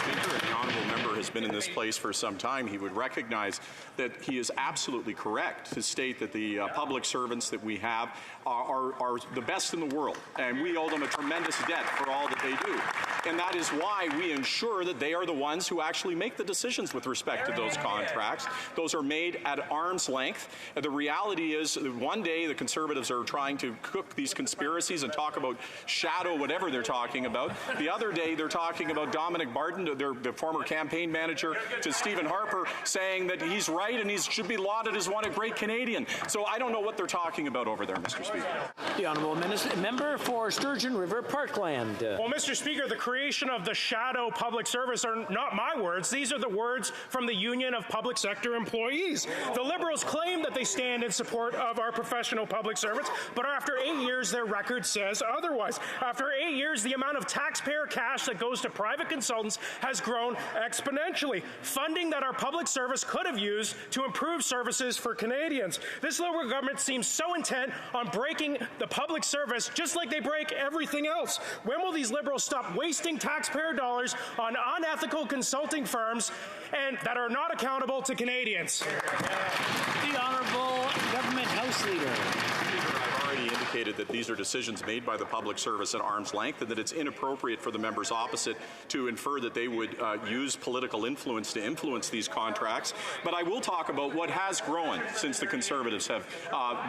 Speaker, the honourable member has been in this place for some time. He would recognize that he is absolutely correct to state that the public servants that we have are the best in the world, and we owe them a tremendous debt for all that they do. And that is why we ensure that they are the ones who actually make the decisions with respect to those contracts. Those are made at arm's length. And the reality is that one day the Conservatives are trying to cook these conspiracies and talk about shadow whatever they're talking about. The other day they're talking about Dominic Barton, the former campaign manager to Stephen Harper, saying that he's right and he should be lauded as a great Canadian. So I don't know what they're talking about over there, Mr. Speaker.
The Honourable Member for Sturgeon River Parkland.
Well, Mr. Speaker, the creation of the shadow public service are not my words. These are the words from the Union of Public Sector Employees. The Liberals claim that they stand in support of our professional public servants, but after 8 years, their record says otherwise. After 8 years, the amount of taxpayer cash that goes to private consultants has grown exponentially, funding that our public service could have used to improve services for Canadians. This Liberal government seems so intent on breaking the public service just like they break everything else. When will these Liberals stop wasting taxpayer dollars on unethical consulting firms and that are not accountable to Canadians?
The Honourable Government House Leader.
I've already indicated that these are decisions made by the public service at arm's length and that it's inappropriate for the members opposite to infer that they would use political influence to influence these contracts. But I will talk about what has grown since the Conservatives have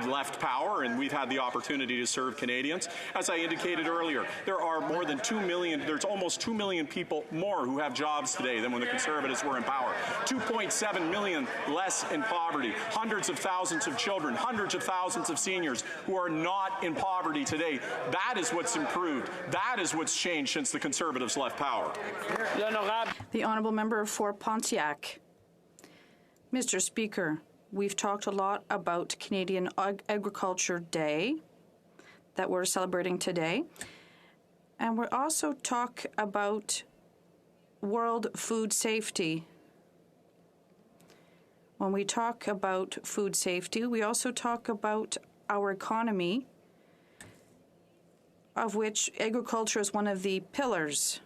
left power and we've had the opportunity to serve Canadians. As I indicated earlier, there are more than 2 million, there's almost 2 million people more who have jobs today than when the Conservatives were in power. 2.7 million less in poverty, hundreds of thousands of children, hundreds of thousands of seniors who are not in poverty today. That is what's improved. That is what's changed since the Conservatives left power.
The Honourable Member for Pontiac. Mr. Speaker, we've talked a lot about Canadian Agriculture Day that we're celebrating today. And we're also talk about World Food Safety When we talk about food safety, we also talk about our economy, of which agriculture is one of the pillars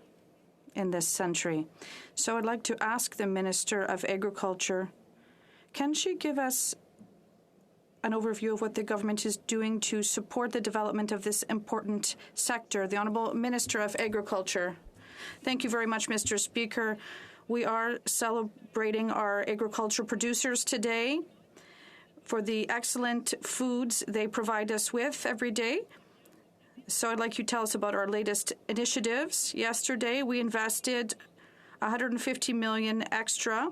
in this century. So I'd like to ask the Minister of Agriculture, can she give us an overview of what the government is doing to support the development of this important sector? The Honourable Minister of Agriculture. Thank you very much, Mr. Speaker. We are celebrating our agriculture producers today for the excellent foods they provide us with every day. So I'd like you to tell us about our latest initiatives. Yesterday, we invested $150 million extra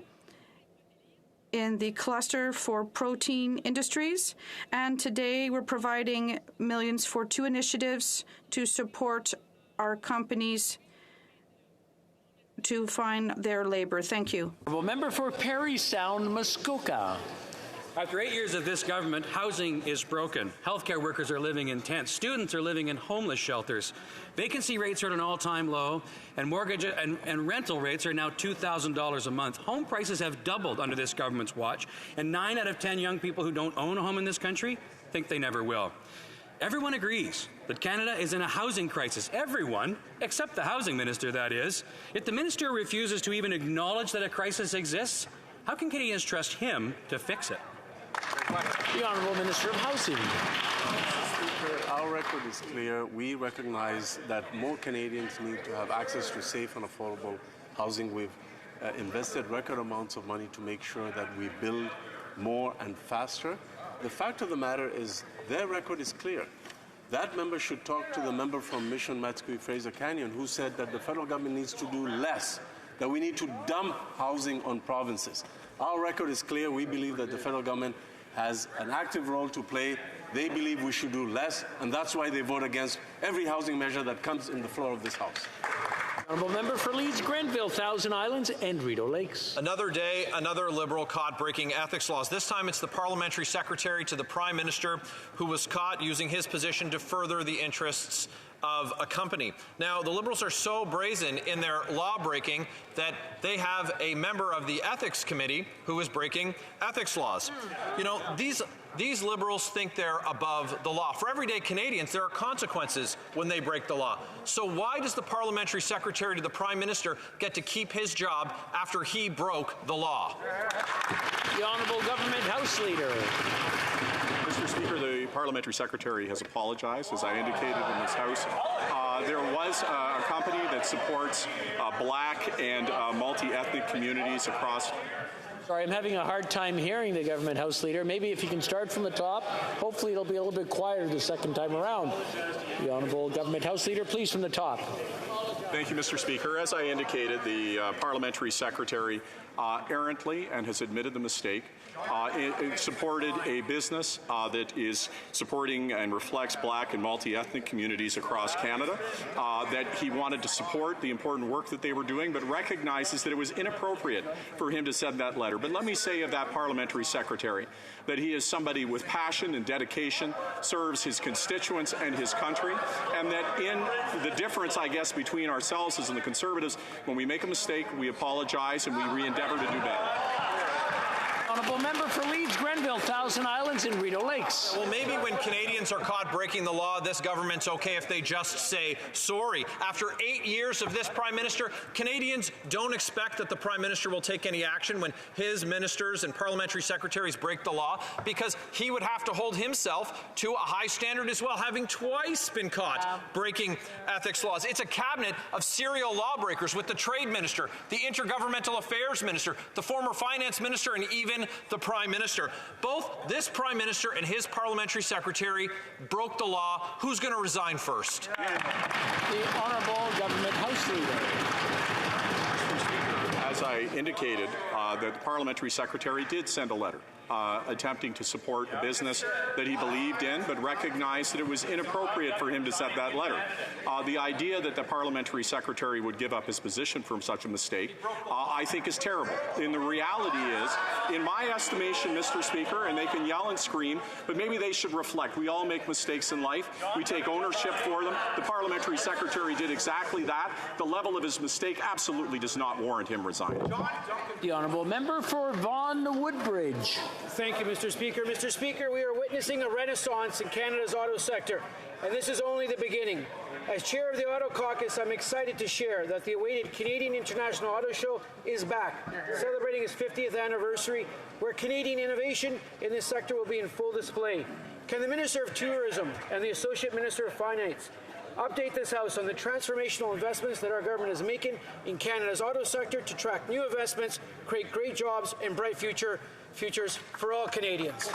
in the cluster for protein industries. And today, we're providing millions for 2 initiatives to support our companies to find their labor. Thank you.
Member for Parry Sound, Muskoka.
After 8 years of this government, housing is broken. Healthcare workers are living in tents. Students are living in homeless shelters. Vacancy rates are at an all-time low, and mortgage and rental rates are now $2,000 a month. Home prices have doubled under this government's watch, and 9 out of 10 young people who don't own a home in this country think they never will. Everyone agrees that Canada is in a housing crisis. Everyone, except the housing minister, that is. If the minister refuses to even acknowledge that a crisis exists, how can Canadians trust him to fix it?
The Honourable Minister of Housing.
Mr. Speaker, our record is clear. We recognize that more Canadians need to have access to safe and affordable housing. We've invested record amounts of money to make sure that we build more and faster. The fact of the matter is their record is clear. That member should talk to the member from Mission Matsui-Fraser Canyon who said that the federal government needs to do less, that we need to dump housing on provinces. Our record is clear. We believe that the federal government has an active role to play. They believe we should do less, and that's why they vote against every housing measure that comes in the floor of this House.
Honourable Member for Leeds, Grenville, Thousand Islands, and Rideau Lakes.
Another day, another Liberal caught breaking ethics laws. This time it's the Parliamentary Secretary to the Prime Minister who was caught using his position to further the interests of a company. Now, the Liberals are so brazen in their law breaking that they have a member of the Ethics Committee who is breaking ethics laws. You know, these Liberals think they're above the law. For everyday Canadians, there are consequences when they break the law. So why does the Parliamentary Secretary to the Prime Minister get to keep his job after he broke the law?
The Honourable Government House Leader.
Mr. Speaker, the Parliamentary Secretary has apologized, as I indicated in this House. There was a company that supports black and multi-ethnic communities across.
Sorry, I'm having a hard time hearing the Government House Leader. Maybe if you can start from the top, hopefully it'll be a little bit quieter the second time around. The Honourable Government House Leader, please, from the top.
Thank you, Mr. Speaker. As I indicated, the Parliamentary Secretary errantly and has admitted the mistake. It supported a business that is supporting and reflects black and multi-ethnic communities across Canada, that he wanted to support the important work that they were doing, but recognizes that it was inappropriate for him to send that letter. But let me say of that Parliamentary Secretary that he is somebody with passion and dedication, serves his constituents and his country, and that in the difference, I guess, between ourselves as and the Conservatives, when we make a mistake, we apologize and we re-endeavor to do better.
Honourable Member for Leeds, Grenville, Thousand Islands, and Rideau Lakes.
Well, maybe when Canadians are caught breaking the law, this government's okay if they just say sorry. After 8 years of this Prime Minister, Canadians don't expect that the Prime Minister will take any action when his ministers and parliamentary secretaries break the law, because he would have to hold himself to a high standard as well, having twice been caught breaking ethics laws. It's a cabinet of serial lawbreakers with the Trade Minister, the Intergovernmental Affairs Minister, the former Finance Minister, and even the Prime Minister. Both this Prime Minister and his Parliamentary Secretary broke the law. Who's going to resign first?
The Honourable Government House Leader.
As I indicated, the Parliamentary Secretary did send a letter attempting to support a business that he believed in, but recognized that it was inappropriate for him to send that letter. The idea that the parliamentary secretary would give up his position from such a mistake, I think is terrible. And the reality is, in my estimation, Mr. Speaker, and they can yell and scream, but maybe they should reflect. We all make mistakes in life. We take ownership for them. The parliamentary secretary did exactly that. The level of his mistake absolutely does not warrant him resigning.
The honourable member for Vaughan Woodbridge.
Thank you, Mr. Speaker. Mr. Speaker, we are witnessing a renaissance in Canada's auto sector, and this is only the beginning. As chair of the Auto Caucus, I'm excited to share that the awaited Canadian International Auto Show is back, celebrating its 50th anniversary, where Canadian innovation in this sector will be in full display. Can the Minister of Tourism and the Associate Minister of Finance update this House on the transformational investments that our government is making in Canada's auto sector to attract new investments, create great jobs, and bright futures for all Canadians?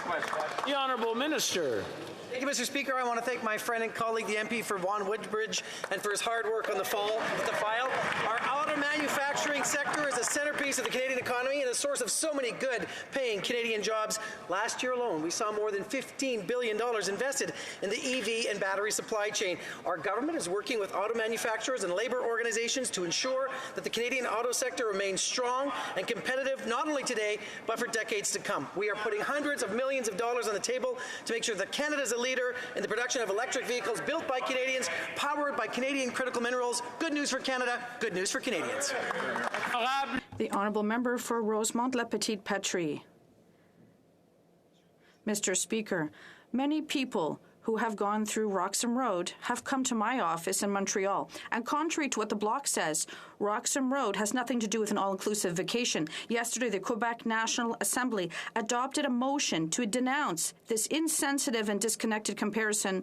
The Honourable Minister.
Thank you, Mr. Speaker. I want to thank my friend and colleague, the MP for Vaughan Woodbridge, and for his hard work on the file. Our auto manufacturing sector is a centerpiece of the Canadian economy and a source of so many good-paying Canadian jobs. Last year alone, we saw more than $15 billion invested in the EV and battery supply chain. Our government is working with auto manufacturers and labour organizations to ensure that the Canadian auto sector remains strong and competitive, not only today, but for decades to come. We are putting hundreds of millions of dollars on the table to make sure that Canada is a leader in the production of electric vehicles built by Canadians, powered by Canadian critical minerals. Good news for Canada, good news for Canadians.
The honourable member for Rosemont-La Petite-Patrie. Mr. Speaker, many people who have gone through Roxham Road have come to my office in Montreal. And contrary to what the Bloc says, Roxham Road has nothing to do with an all-inclusive vacation. Yesterday, the Quebec National Assembly adopted a motion to denounce this insensitive and disconnected comparison.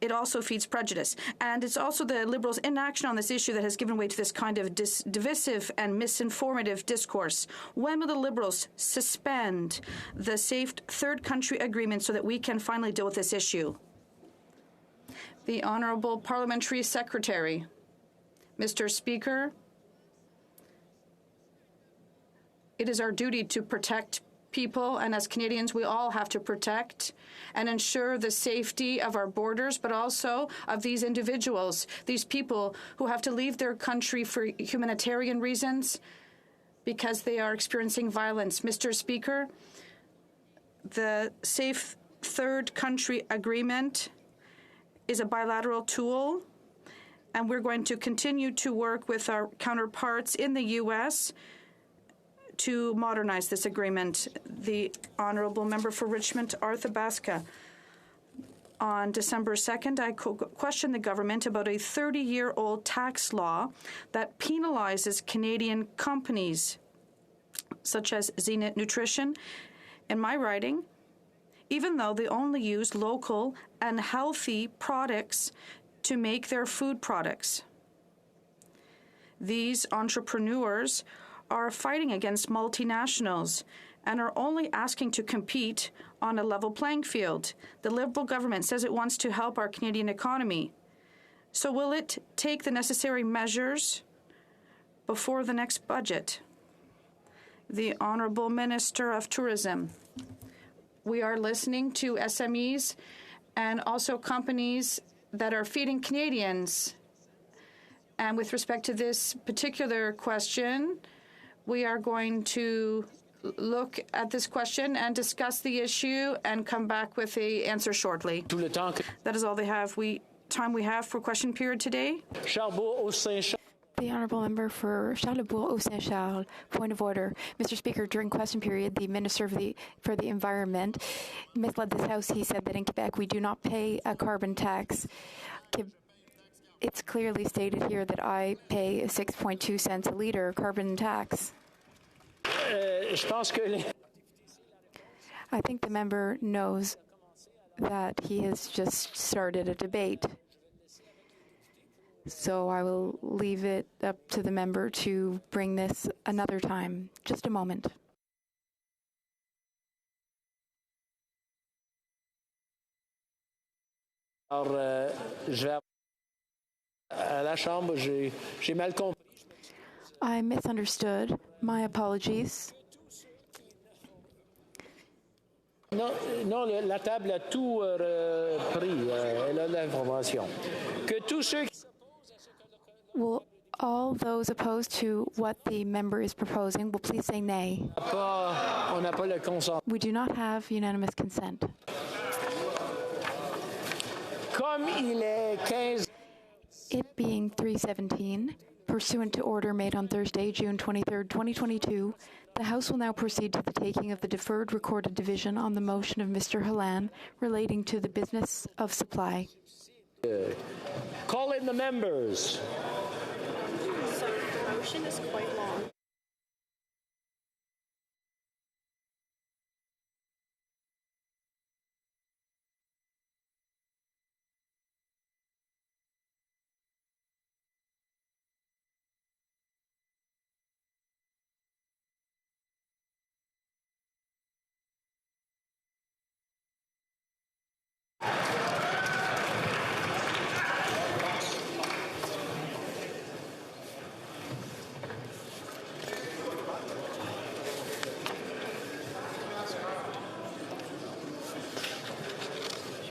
It also feeds prejudice. And it's also the Liberals' inaction on this issue that has given way to this kind of divisive and misinformative discourse. When will the Liberals suspend the Safe Third Country Agreement so that we can finally deal with this issue? The Honourable Parliamentary Secretary. Mr. Speaker, it is our duty to protect people, and as Canadians, we all have to protect and ensure the safety of our borders, but also of these individuals, these people who have to leave their country for humanitarian reasons because they are experiencing violence. Mr. Speaker, the Safe Third Country Agreement is a bilateral tool, and we're going to continue to work with our counterparts in the U.S. to modernize this agreement. The honourable member for Richmond, Arthabaska. On December 2nd, I questioned the government about a 30-year-old tax law that penalizes Canadian companies, such as Zenith Nutrition. In my writing, even though they only use local and healthy products to make their food products. These entrepreneurs are fighting against multinationals and are only asking to compete on a level playing field. The Liberal government says it wants to help our Canadian economy. So will it take the necessary measures before the next budget? The Honourable Minister of Tourism. We are listening to SMEs and also companies that are feeding Canadians. And with respect to this particular question, we are going to look at this question and discuss the issue and come back with the answer shortly. That is all time we have for question period today.
The Honourable Member for Charlebourg-Saint-Charles. Point of order. Mr. Speaker, during question period, the Minister for the Environment misled this House. He said that in Quebec we do not pay a carbon tax. It's clearly stated here that I pay 6.2 cents a litre carbon tax. I think the member knows that he has just started a debate. So I will leave it up to the member to bring this another time. Just a moment. I misunderstood. My apologies.
Non, la table a tout pris. Elle a l'information. Que tous ceux
Will all those opposed to what the member is proposing will please say nay.
on n'a pas le consentement.
We do not have unanimous consent.
Comme il est 15.
It being 3:17, pursuant to order made on Thursday, June 23, 2022, the House will now proceed to the taking of the deferred recorded division on the motion of Mr. Halan relating to the business of supply.
Call in the members.
So the motion is quite long.